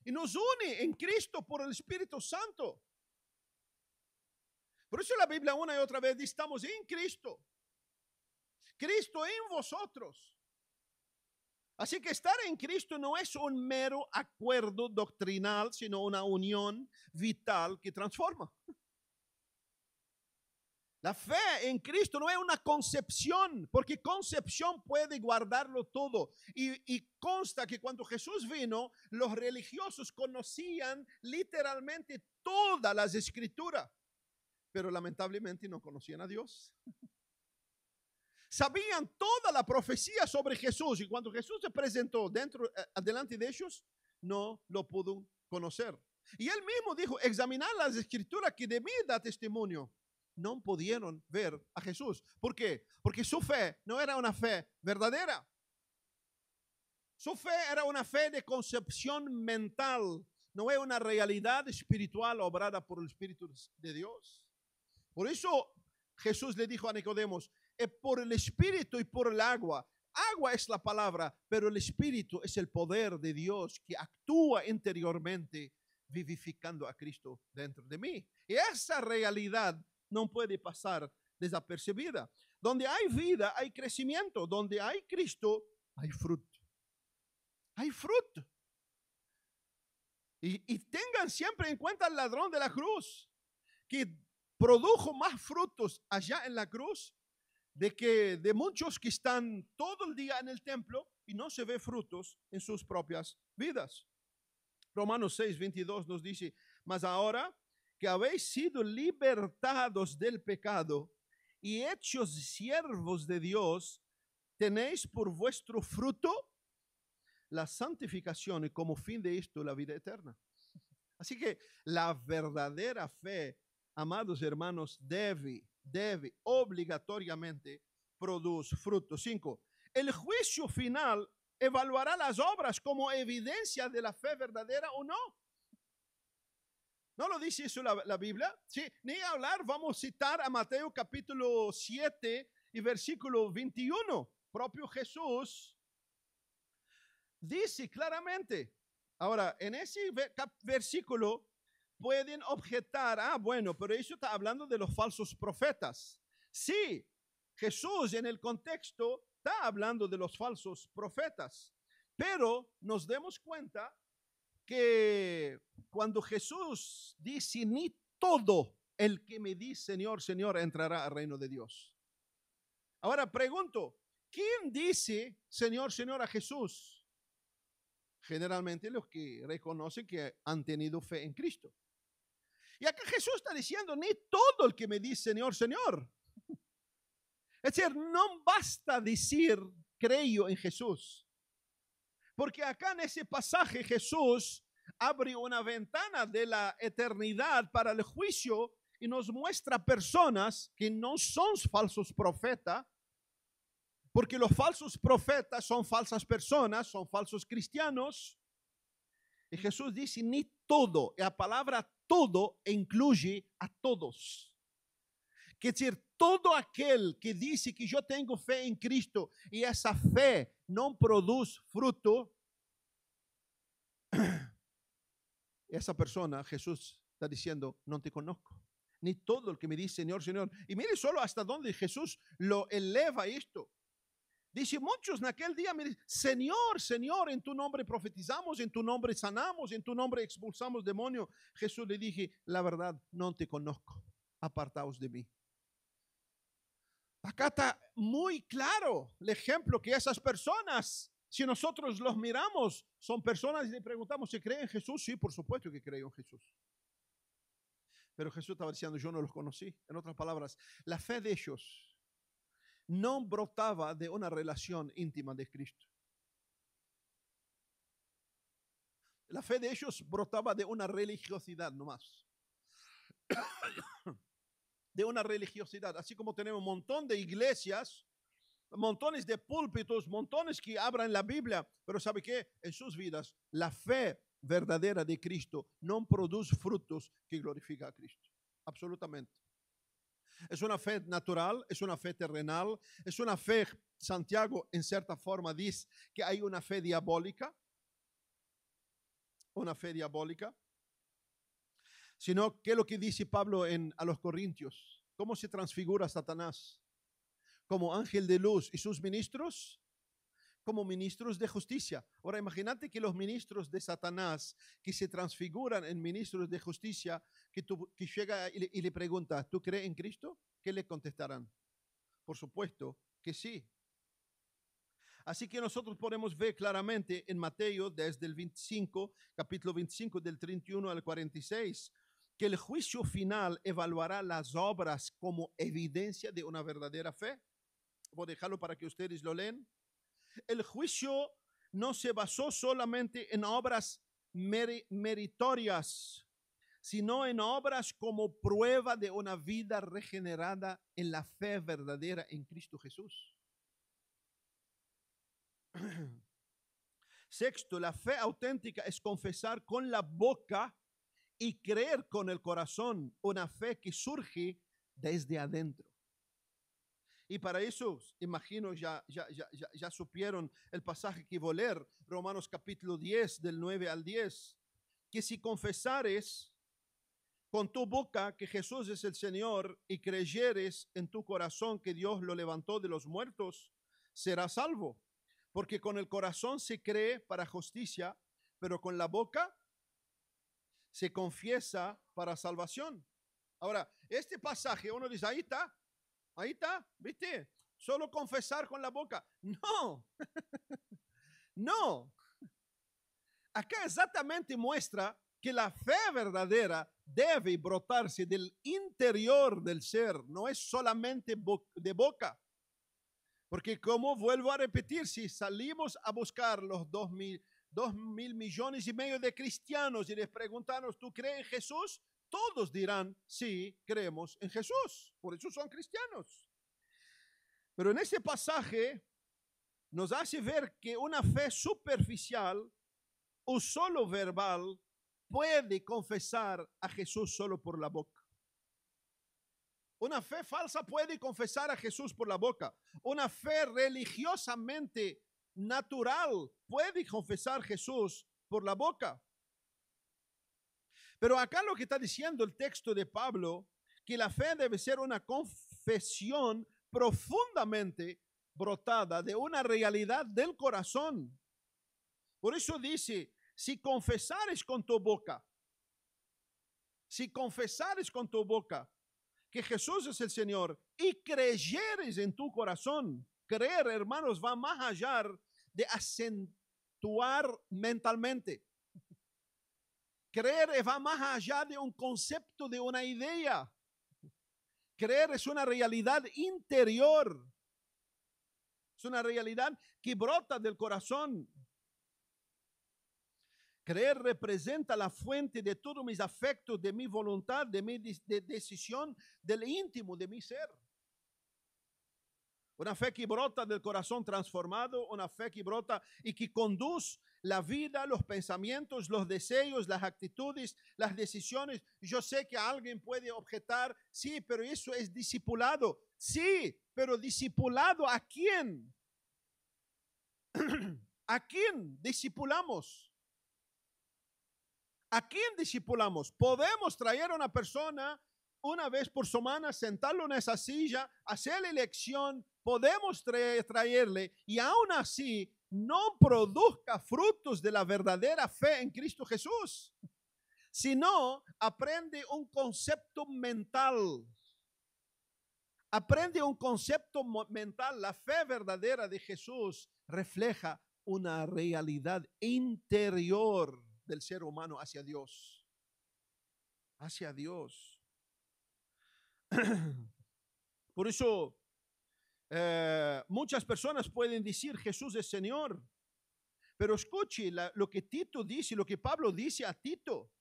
y nos une en Cristo por el Espíritu Santo. Por eso la Biblia una y otra vez dice, estamos en Cristo. Cristo en vosotros. Así que estar en Cristo no es un mero acuerdo doctrinal, sino una unión vital que transforma. La fe en Cristo no es una concepción, porque concepción puede guardarlo todo. Y consta que cuando Jesús vino, los religiosos conocían literalmente todas las escrituras, pero lamentablemente no conocían a Dios. Sabían toda la profecía sobre Jesús, y cuando Jesús se presentó delante de ellos, no lo pudo conocer. Y él mismo dijo, examinar las escrituras que de mí da testimonio. No pudieron ver a Jesús. ¿Por qué? Porque su fe no era una fe verdadera. Su fe era una fe de concepción mental, no es una realidad espiritual obrada por el Espíritu de Dios. Por eso Jesús le dijo a Nicodemos, por el Espíritu y por el agua. Agua es la palabra, pero el Espíritu es el poder de Dios que actúa interiormente, vivificando a Cristo dentro de mí. Y esa realidad no puede pasar desapercibida. Donde hay vida, hay crecimiento. Donde hay Cristo, hay fruto. Hay fruto. Y tengan siempre en cuenta el ladrón de la cruz, que produjo más frutos allá en la cruz de muchos que están todo el día en el templo y no se ve frutos en sus propias vidas. Romanos 6:22 nos dice, mas ahora que habéis sido libertados del pecado y hechos siervos de Dios, tenéis por vuestro fruto la santificación y como fin de esto la vida eterna. Así que la verdadera fe, amados hermanos, debe obligatoriamente producir fruto. 5. El juicio final evaluará las obras como evidencia de la fe verdadera o no. ¿No lo dice eso la Biblia? Sí, ni hablar, vamos a citar a Mateo capítulo 7 y versículo 21. Propio Jesús dice claramente. Ahora, en ese versículo pueden objetar, bueno, pero eso está hablando de los falsos profetas. Sí, Jesús en el contexto está hablando de los falsos profetas, pero nos demos cuenta que cuando Jesús dice, ni todo el que me dice Señor, Señor, entrará al reino de Dios. Ahora pregunto, ¿quién dice Señor, Señor a Jesús? Generalmente los que reconocen que han tenido fe en Cristo. Y acá Jesús está diciendo, ni todo el que me dice Señor, Señor. Es decir, no basta decir creo en Jesús. Porque acá en ese pasaje Jesús abre una ventana de la eternidad para el juicio y nos muestra personas que no son falsos profetas, porque los falsos profetas son falsas personas, son falsos cristianos. Y Jesús dice, ni todo, y la palabra todo incluye a todos. Quiere decir, todo aquel que dice que yo tengo fe en Cristo y esa fe no produce fruto, esa persona, Jesús está diciendo, no te conozco. Ni todo el que me dice Señor, Señor. Y mire solo hasta dónde Jesús lo eleva esto. Dice, muchos en aquel día me dicen, Señor, Señor, en tu nombre profetizamos, en tu nombre sanamos, en tu nombre expulsamos demonios. Jesús le dije, la verdad, no te conozco, apartaos de mí. Acá está muy claro el ejemplo que esas personas, si nosotros los miramos, son personas y le preguntamos, ¿se cree en Jesús? Sí, por supuesto que creo en Jesús. Pero Jesús estaba diciendo, yo no los conocí. En otras palabras, la fe de ellos no brotaba de una relación íntima de Cristo. La fe de ellos brotaba de una religiosidad nomás. De una religiosidad. Así como tenemos un montón de iglesias, montones de púlpitos, montones que abran la Biblia, pero ¿sabe qué? En sus vidas, la fe verdadera de Cristo no produce frutos que glorifican a Cristo. Absolutamente. Es una fe natural, es una fe terrenal, es una fe, Santiago en cierta forma dice que hay una fe diabólica, sino que es lo que dice Pablo a los Corintios, ¿cómo se transfigura Satanás? Como ángel de luz y sus ministros, como ministros de justicia. Ahora imagínate que los ministros de Satanás que se transfiguran en ministros de justicia, que llega y le pregunta, ¿tú crees en Cristo? ¿Qué le contestarán? Por supuesto que sí. Así que nosotros podemos ver claramente en Mateo desde el 25, capítulo 25 del 31 al 46, que el juicio final evaluará las obras como evidencia de una verdadera fe. Voy a dejarlo para que ustedes lo lean. El juicio no se basó solamente en obras meritorias, sino en obras como prueba de una vida regenerada en la fe verdadera en Cristo Jesús. Sexto, la fe auténtica es confesar con la boca y creer con el corazón, una fe que surge desde adentro. Y para eso, imagino, ya supieron el pasaje que voy a leer, Romanos capítulo 10, del 9 al 10, que si confesares con tu boca que Jesús es el Señor y creyeres en tu corazón que Dios lo levantó de los muertos, serás salvo. Porque con el corazón se cree para justicia, pero con la boca se confiesa para salvación. Ahora, este pasaje, uno dice, ahí está, ¿viste? Solo confesar con la boca. No, no. Acá exactamente muestra que la fe verdadera debe brotarse del interior del ser, no es solamente de boca. Porque como vuelvo a repetir, si salimos a buscar los 2.000 millones y medio de cristianos y les preguntamos, ¿tú crees en Jesús? Todos dirán, sí, creemos en Jesús. Por eso son cristianos. Pero en este pasaje nos hace ver que una fe superficial o solo verbal puede confesar a Jesús solo por la boca. Una fe falsa puede confesar a Jesús por la boca. Una fe religiosamente natural puede confesar a Jesús por la boca. Pero acá lo que está diciendo el texto de Pablo, que la fe debe ser una confesión profundamente brotada de una realidad del corazón. Por eso dice, si confesares con tu boca que Jesús es el Señor y creyeres en tu corazón Creer, hermanos, va más allá de acentuar mentalmente. Creer va más allá de un concepto, de una idea. Creer es una realidad interior. Es una realidad que brota del corazón. Creer representa la fuente de todos mis afectos, de mi voluntad, de mi decisión, del íntimo de mi ser. Una fe que brota del corazón transformado, una fe que brota y que conduce la vida, los pensamientos, los deseos, las actitudes, las decisiones. Yo sé que alguien puede objetar, sí, pero eso es discipulado. Sí, pero discipulado ¿a quién? ¿A quién discipulamos? ¿A quién discipulamos? Podemos traer a una persona una vez por semana, sentarlo en esa silla, hacerle lección, podemos traerle y aún así no produzca frutos de la verdadera fe en Cristo Jesús, sino aprende un concepto mental. Aprende un concepto mental. La fe verdadera de Jesús refleja una realidad interior del ser humano hacia Dios. Hacia Dios. Por eso muchas personas pueden decir Jesús es Señor, pero escuche lo que Tito dice, lo que Pablo dice a Tito.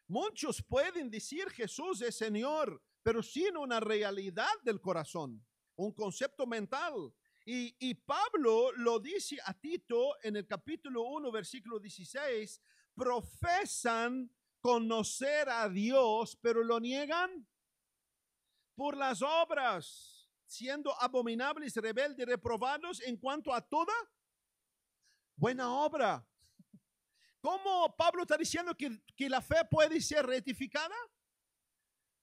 Muchos pueden decir Jesús es Señor, pero sin una realidad del corazón, un concepto mental. Y Pablo lo dice a Tito en el capítulo 1, versículo 16, profesan conocer a Dios, pero lo niegan por las obras, siendo abominables, rebeldes, reprobados en cuanto a toda buena obra. ¿Cómo Pablo está diciendo que la fe puede ser rectificada?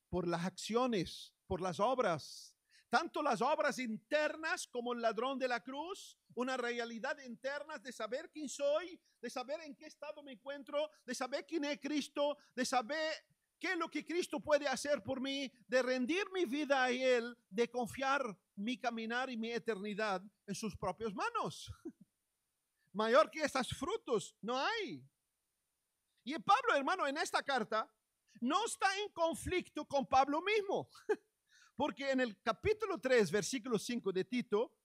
Por las acciones, por las obras. Tanto las obras internas como el ladrón de la cruz, una realidad interna de saber quién soy, de saber en qué estado me encuentro, de saber quién es Cristo, de saber qué es lo que Cristo puede hacer por mí, de rendir mi vida a Él, de confiar mi caminar y mi eternidad en sus propias manos. Mayor que estos frutos no hay. Y Pablo, hermano, en esta carta no está en conflicto con Pablo mismo, porque en el capítulo 3, versículo 5 de Tito,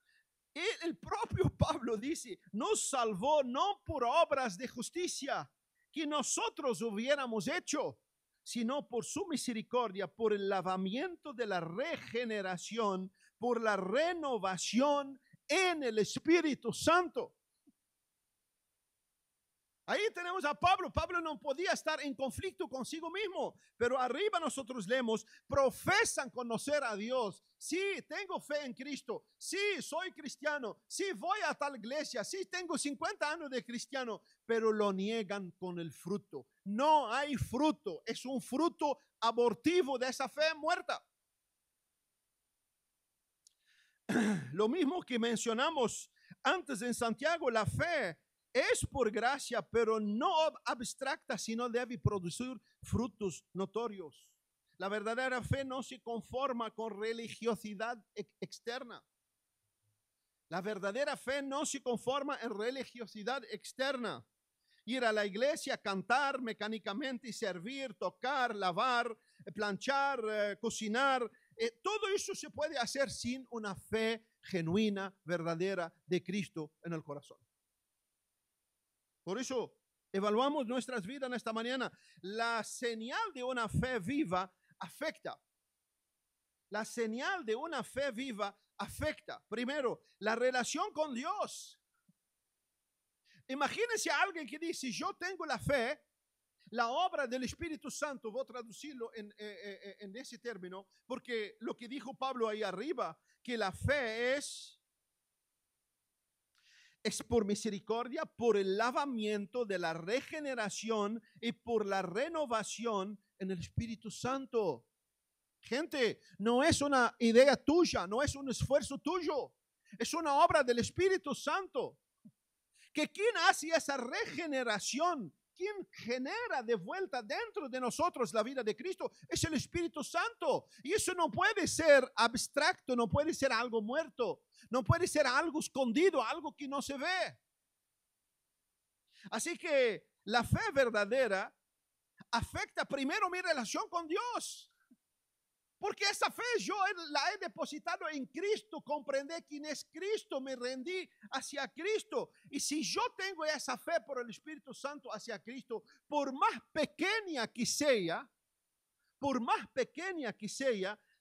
el propio Pablo dice, nos salvó no por obras de justicia que nosotros hubiéramos hecho, sino por su misericordia, por el lavamiento de la regeneración, por la renovación en el Espíritu Santo. Ahí tenemos a Pablo. Pablo no podía estar en conflicto consigo mismo, pero arriba nosotros leemos, profesan conocer a Dios. Sí, tengo fe en Cristo. Sí, soy cristiano. Sí, voy a tal iglesia. Sí, tengo 50 años de cristiano, pero lo niegan con el fruto. No hay fruto. Es un fruto abortivo de esa fe muerta. Lo mismo que mencionamos antes en Santiago, la fe es por gracia, pero no abstracta, sino debe producir frutos notorios. La verdadera fe no se conforma con religiosidad externa. La verdadera fe no se conforma en religiosidad externa. Ir a la iglesia, cantar mecánicamente y servir, tocar, lavar, planchar, cocinar. Todo eso se puede hacer sin una fe genuina, verdadera de Cristo en el corazón. Por eso evaluamos nuestras vidas en esta mañana. La señal de una fe viva afecta. La señal de una fe viva afecta. Primero, la relación con Dios. Imagínense a alguien que dice, yo tengo la fe, la obra del Espíritu Santo, voy a traducirlo en ese término, porque lo que dijo Pablo ahí arriba, que la fe es por misericordia, por el lavamiento de la regeneración y por la renovación en el Espíritu Santo. Gente, no es una idea tuya, no es un esfuerzo tuyo, es una obra del Espíritu Santo. Que quien hace esa regeneración, quien genera de vuelta dentro de nosotros la vida de Cristo es el Espíritu Santo. Y eso no puede ser abstracto, no puede ser algo muerto, no puede ser algo escondido, algo que no se ve. Así que la fe verdadera afecta primero mi relación con Dios. Porque esa fe yo la he depositado en Cristo, comprendí quién es Cristo, me rendí hacia Cristo. Y si yo tengo esa fe por el Espíritu Santo hacia Cristo, por más pequeña que sea,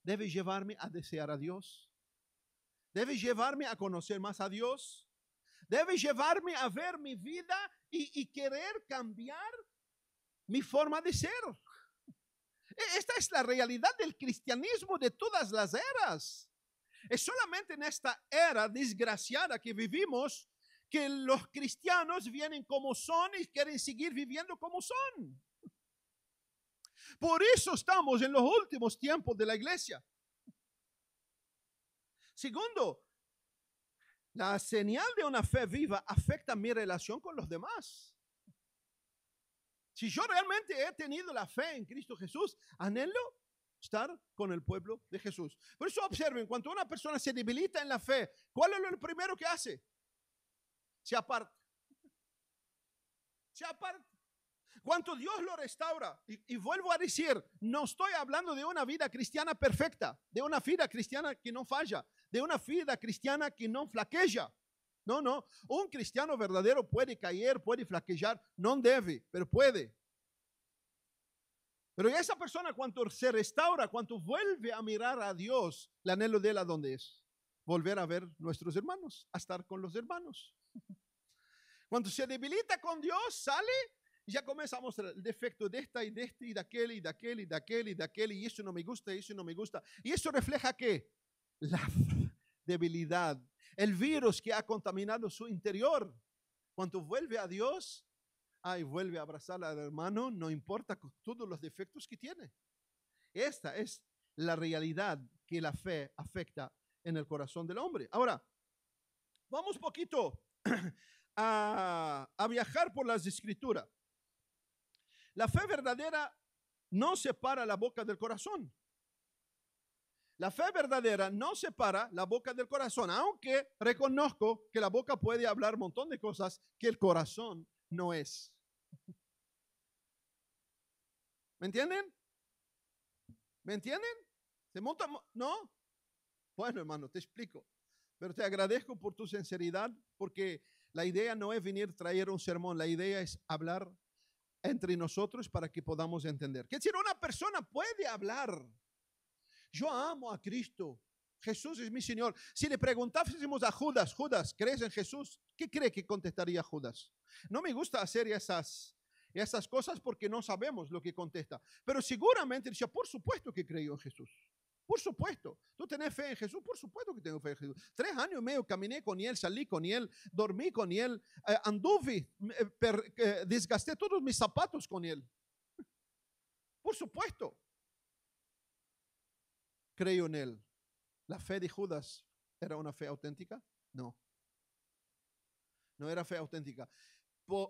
debe llevarme a desear a Dios. Debe llevarme a conocer más a Dios. Debe llevarme a ver mi vida y querer cambiar mi forma de ser. Esta es la realidad del cristianismo de todas las eras. Es solamente en esta era desgraciada que vivimos que los cristianos vienen como son y quieren seguir viviendo como son. Por eso estamos en los últimos tiempos de la iglesia. Segundo, la señal de una fe viva afecta mi relación con los demás. Si yo realmente he tenido la fe en Cristo Jesús, anhelo estar con el pueblo de Jesús. Por eso observen, cuando una persona se debilita en la fe, ¿cuál es lo primero que hace? Se aparta. Se aparta. Cuando Dios lo restaura, y vuelvo a decir, no estoy hablando de una vida cristiana perfecta, de una vida cristiana que no falla, de una vida cristiana que no flaquea. No, un cristiano verdadero puede caer, puede flaquear, no debe, pero puede. Pero esa persona cuando se restaura, cuando vuelve a mirar a Dios, el anhelo de él, ¿a dónde es? Volver a ver nuestros hermanos, a estar con los hermanos. Cuando se debilita con Dios, sale y ya comienza a mostrar el defecto de esta y de este y de aquel y de aquel y de aquel y de aquel, y eso no me gusta, y eso no me gusta. Y eso refleja ¿qué? La debilidad, el virus que ha contaminado su interior. Cuando vuelve a Dios, vuelve a abrazar al hermano, no importa con todos los defectos que tiene. Esta es la realidad que la fe afecta en el corazón del hombre. Ahora, vamos un poquito a viajar por las escrituras. La fe verdadera no separa la boca del corazón. La fe verdadera no separa la boca del corazón, aunque reconozco que la boca puede hablar un montón de cosas que el corazón no es. ¿Me entienden? ¿Me entienden? ¿Se monta? ¿No? Bueno, hermano, te explico. Pero te agradezco por tu sinceridad, porque la idea no es venir a traer un sermón, la idea es hablar entre nosotros para que podamos entender. Que decir, una persona puede hablar. Yo amo a Cristo. Jesús es mi Señor. Si le preguntásemos a Judas, Judas, ¿crees en Jesús? ¿Qué cree que contestaría Judas? No me gusta hacer esas cosas porque no sabemos lo que contesta. Pero seguramente decía, por supuesto que creo en Jesús. Por supuesto. ¿Tú tenés fe en Jesús? Por supuesto que tengo fe en Jesús. 3 años y medio caminé con él, salí con él, dormí con él, anduve, desgasté todos mis zapatos con él. Por supuesto. Creo en él. ¿La fe de Judas era una fe auténtica? No. No era fe auténtica.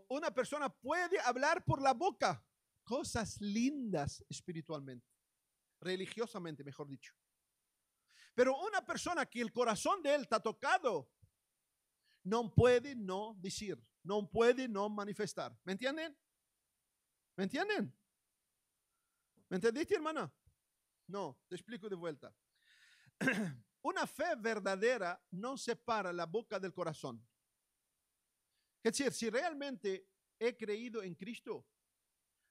Una persona puede hablar por la boca cosas lindas espiritualmente, religiosamente, mejor dicho. Pero una persona que el corazón de él está tocado, no puede no decir, no puede no manifestar. ¿Me entienden? ¿Me entienden? ¿Me entendiste, hermana? No, te explico de vuelta. Una fe verdadera no separa la boca del corazón. Es decir, si realmente he creído en Cristo,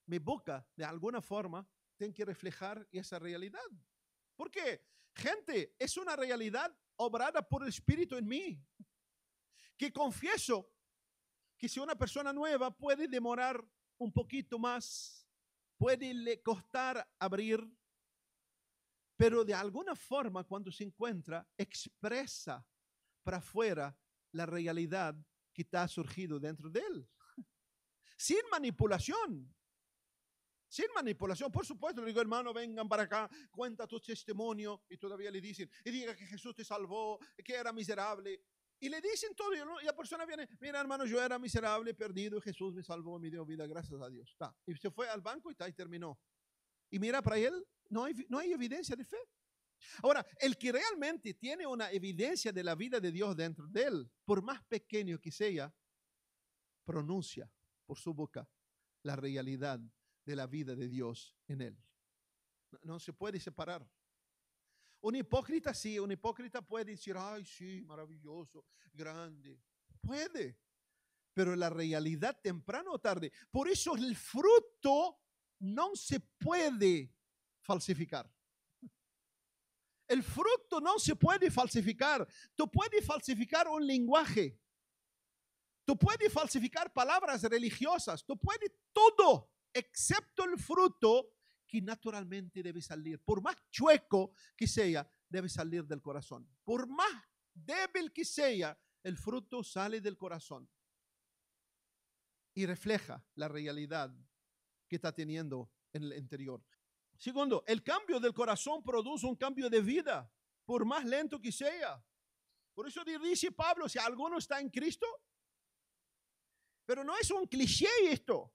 mi boca de alguna forma tiene que reflejar esa realidad. ¿Por qué? Gente, es una realidad obrada por el Espíritu en mí. Que confieso que si una persona nueva puede demorar un poquito más, puede le costar abrir, pero de alguna forma cuando se encuentra, expresa para afuera la realidad que está surgido dentro de él. Sin manipulación. Sin manipulación, por supuesto, le digo, hermano, vengan para acá, cuenta tu testimonio, y todavía le dicen, y diga que Jesús te salvó, que era miserable. Y le dicen todo, y la persona viene, mira hermano, yo era miserable, perdido, Jesús me salvó, me dio vida, gracias a Dios. Está. Y se fue al banco y terminó. Y mira, para él no hay evidencia de fe. Ahora, el que realmente tiene una evidencia de la vida de Dios dentro de él, por más pequeño que sea, pronuncia por su boca la realidad de la vida de Dios en él. No se puede separar. Un hipócrita sí, un hipócrita puede decir, ay sí, maravilloso, grande. Puede, pero la realidad temprano o tarde. Por eso el fruto no se puede falsificar. El fruto no se puede falsificar. Tú puedes falsificar un lenguaje. Tú puedes falsificar palabras religiosas. Tú puedes todo, excepto el fruto que naturalmente debe salir. Por más chueco que sea, debe salir del corazón. Por más débil que sea, el fruto sale del corazón y refleja la realidad que está teniendo en el interior. Segundo, el cambio del corazón produce un cambio de vida, por más lento que sea. Por eso dice Pablo, si alguno está en Cristo, pero no es un cliché esto.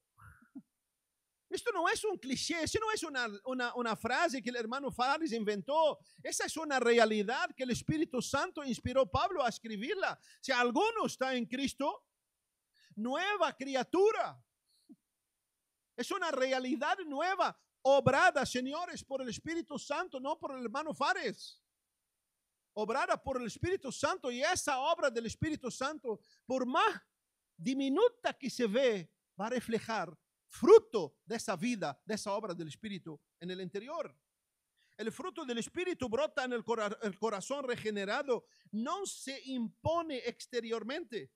Esto no es un cliché, eso no es una frase que el hermano Faris inventó. Esa es una realidad que el Espíritu Santo inspiró a Pablo a escribirla. Si alguno está en Cristo, nueva criatura. Es una realidad nueva, obrada, señores, por el Espíritu Santo, no por el hermano Fares. Obrada por el Espíritu Santo, y esa obra del Espíritu Santo, por más diminuta que se ve, va a reflejar fruto de esa vida, de esa obra del Espíritu en el interior. El fruto del Espíritu brota en el corazón regenerado, no se impone exteriormente.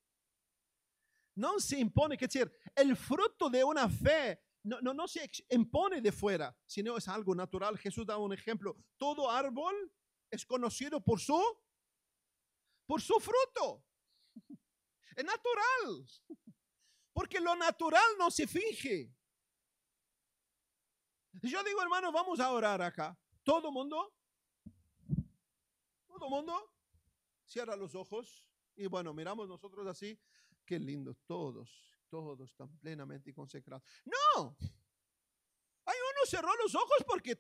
No se impone, es decir, el fruto de una fe no se impone de fuera, sino es algo natural. Jesús da un ejemplo. Todo árbol es conocido por su fruto. Es natural. Porque lo natural no se finge. Yo digo, hermano, vamos a orar acá. Todo mundo cierra los ojos. Y bueno, miramos nosotros así. Qué lindo, todos están plenamente consagrados. No, hay uno cerró los ojos porque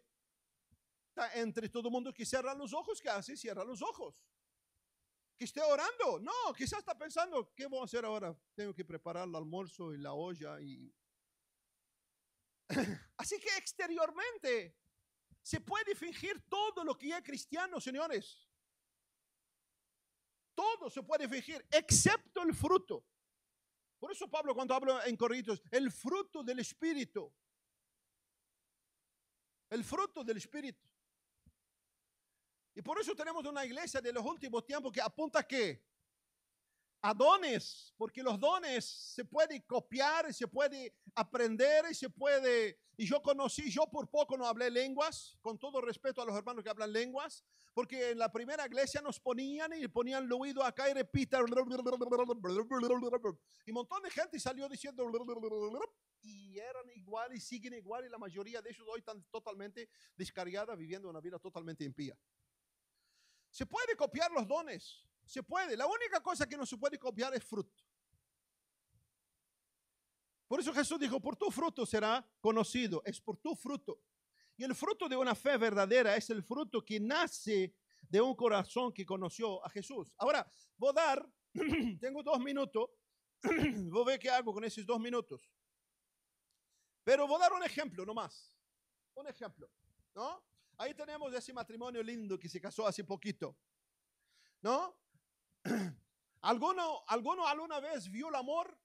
está entre todo el mundo que cierra los ojos, que hace, cierra los ojos. Que esté orando, no, quizás está pensando, ¿qué voy a hacer ahora? Tengo que preparar el almuerzo y la olla y... Así que exteriormente se puede fingir todo lo que es cristiano, señores. Todo se puede fingir, excepto el fruto. Por eso Pablo, cuando habla en Corintios, el fruto del Espíritu. El fruto del Espíritu. Y por eso tenemos una iglesia de los últimos tiempos que apunta a ¿qué? A dones, porque los dones se puede copiar, se puede aprender, se puede... Y yo por poco no hablé lenguas, con todo respeto a los hermanos que hablan lenguas, porque en la primera iglesia nos ponían el oído acá y repita, y un montón de gente salió diciendo, y eran igual y siguen igual, y la mayoría de ellos hoy están totalmente descarriadas, viviendo una vida totalmente impía. Se puede copiar los dones, se puede. La única cosa que no se puede copiar es fruto. Por eso Jesús dijo, por tu fruto será conocido, es por tu fruto. Y el fruto de una fe verdadera es el fruto que nace de un corazón que conoció a Jesús. Ahora, voy a dar, tengo 2 minutos, voy a ver qué hago con esos 2 minutos. Pero voy a dar un ejemplo nomás, un ejemplo, ¿no? Ahí tenemos ese matrimonio lindo que se casó hace poquito, ¿no? ¿Alguno alguna vez vio el amor?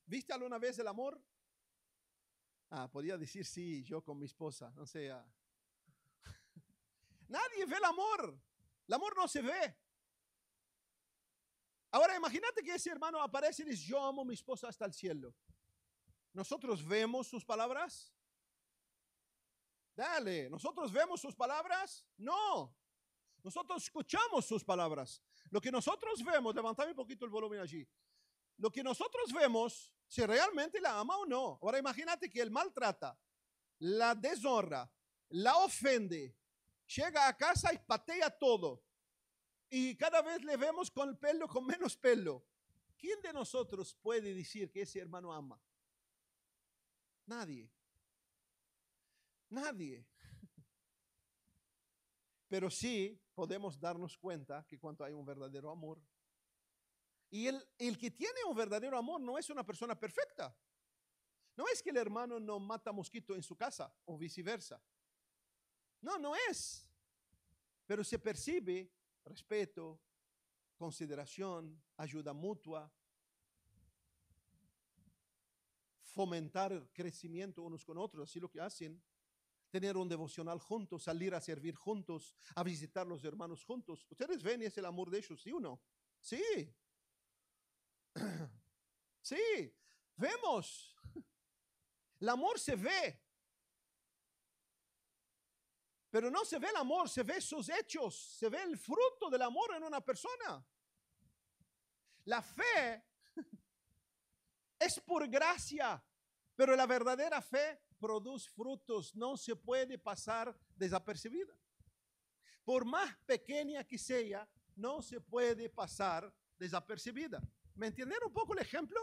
¿Viste alguna vez el amor? Podía decir sí, yo con mi esposa, no sé. Nadie ve el amor no se ve. Ahora imagínate que ese hermano aparece y dice, yo amo a mi esposa hasta el cielo. ¿Nosotros vemos sus palabras? Dale, ¿nosotros vemos sus palabras? No. Nosotros escuchamos sus palabras. Lo que nosotros vemos, levantame un poquito el volumen allí. Lo que nosotros vemos, si realmente la ama o no. Ahora imagínate que él maltrata, la deshonra, la ofende, llega a casa y patea todo. Y cada vez le vemos con el pelo, con menos pelo. ¿Quién de nosotros puede decir que ese hermano ama? Nadie. Nadie. Pero sí podemos darnos cuenta que cuando hay un verdadero amor, y el que tiene un verdadero amor no es una persona perfecta. No es que el hermano no mata mosquito en su casa o viceversa. No, no es. Pero se percibe respeto, consideración, ayuda mutua, fomentar crecimiento unos con otros, así lo que hacen. Tener un devocional juntos, salir a servir juntos, a visitar los hermanos juntos. Ustedes ven, es el amor de ellos, ¿sí o no? Sí. Sí, vemos. El amor se ve. Pero no se ve el amor, se ve sus hechos, se ve el fruto del amor en una persona. La fe es por gracia, pero la verdadera fe produce frutos, no se puede pasar desapercibida. Por más pequeña que sea, no se puede pasar desapercibida. ¿Me entienden un poco el ejemplo?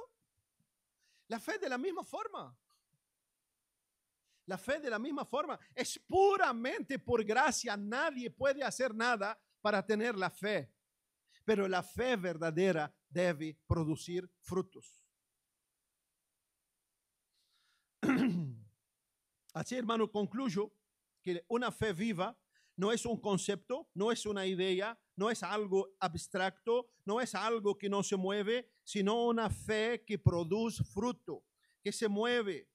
La fe de la misma forma. La fe de la misma forma es puramente por gracia. Nadie puede hacer nada para tener la fe. Pero la fe verdadera debe producir frutos. Así, hermano, concluyo que una fe viva no es un concepto, no es una idea, no es algo abstracto, no es algo que no se mueve, sino una fe que produce fruto, que se mueve.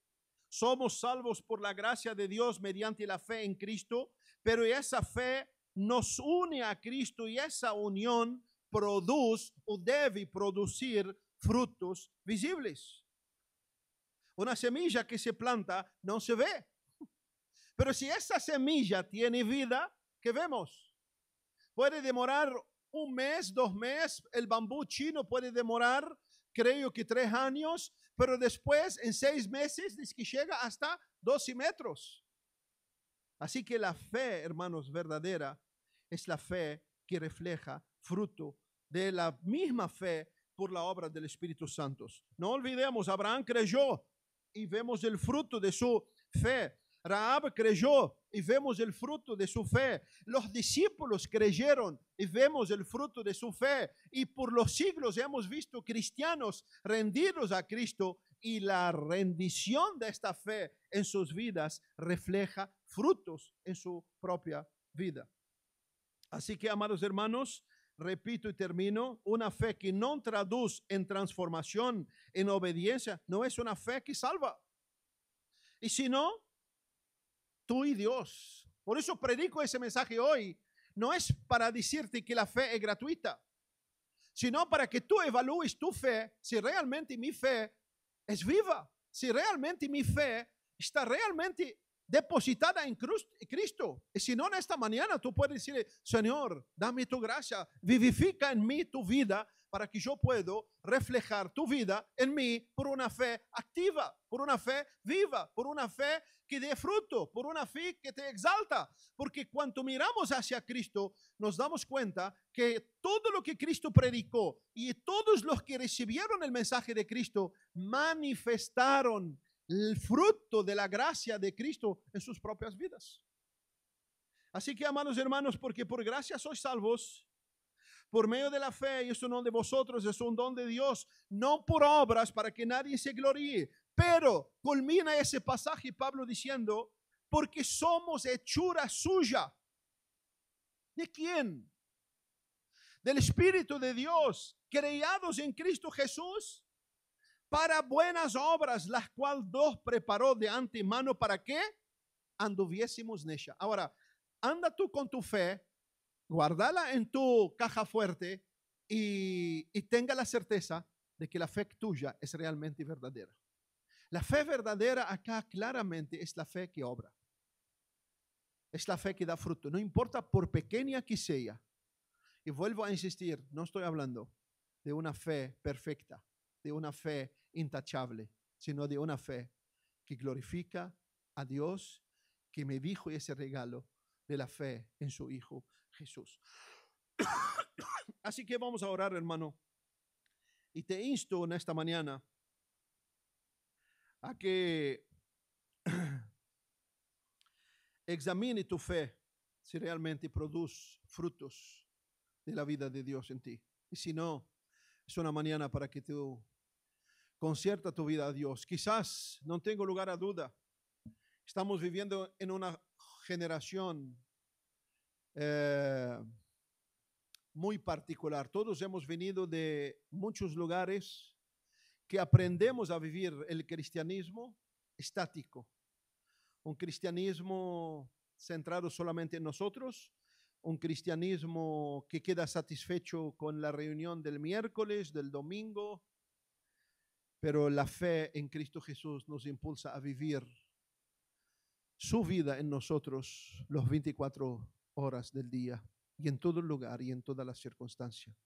Somos salvos por la gracia de Dios mediante la fe en Cristo, pero esa fe nos une a Cristo y esa unión produce o debe producir frutos visibles. Una semilla que se planta no se ve. Pero si esa semilla tiene vida, ¿qué vemos? Puede demorar un mes, 2 meses. El bambú chino puede demorar, creo que 3 años, pero después en 6 meses es que llega hasta 12 metros. Así que la fe, hermanos, verdadera es la fe que refleja fruto de la misma fe por la obra del Espíritu Santo. No olvidemos, Abraham creyó y vemos el fruto de su fe. Rahab creyó y vemos el fruto de su fe. Los discípulos creyeron y vemos el fruto de su fe. Y por los siglos hemos visto cristianos rendidos a Cristo, y la rendición de esta fe en sus vidas refleja frutos en su propia vida. Así que, amados hermanos, repito y termino, una fe que no traduce en transformación, en obediencia, no es una fe que salva. Y si no, tú y Dios. Por eso predico ese mensaje hoy. No es para decirte que la fe es gratuita, sino para que tú evalúes tu fe, si realmente mi fe es viva, si realmente mi fe está realmente depositada en Cristo. Y si no, en esta mañana tú puedes decirle: Señor, dame tu gracia, vivifica en mí tu vida, para que yo pueda reflejar tu vida en mí por una fe activa, por una fe viva, por una fe que dé fruto, por una fe que te exalta. Porque cuando miramos hacia Cristo, nos damos cuenta que todo lo que Cristo predicó y todos los que recibieron el mensaje de Cristo manifestaron el fruto de la gracia de Cristo en sus propias vidas. Así que, amados hermanos, porque por gracia sois salvos por medio de la fe, y eso no de vosotros, es un don de Dios, no por obras para que nadie se gloríe. Pero culmina ese pasaje Pablo diciendo: porque somos hechura suya. ¿De quién? Del Espíritu de Dios, creados en Cristo Jesús para buenas obras, las cuales Dios preparó de antemano para que anduviésemos en ella. Ahora, anda tú con tu fe, guárdala en tu caja fuerte y tenga la certeza de que la fe tuya es realmente verdadera. La fe verdadera acá claramente es la fe que obra. Es la fe que da fruto, no importa por pequeña que sea. Y vuelvo a insistir, no estoy hablando de una fe perfecta, de una fe intachable, sino de una fe que glorifica a Dios, que me dijo ese regalo de la fe en su Hijo Jesús. Así que vamos a orar, hermano. Y te insto en esta mañana a que examine tu fe si realmente produce frutos de la vida de Dios en ti. Y si no, es una mañana para que tú concierta tu vida a Dios. Quizás, no tengo lugar a duda, estamos viviendo en una generación muy particular. Todos hemos venido de muchos lugares que aprendemos a vivir el cristianismo estático, un cristianismo centrado solamente en nosotros, un cristianismo que queda satisfecho con la reunión del miércoles, del domingo, pero la fe en Cristo Jesús nos impulsa a vivir su vida en nosotros los 24 horas del día y en todo lugar y en todas las circunstancias.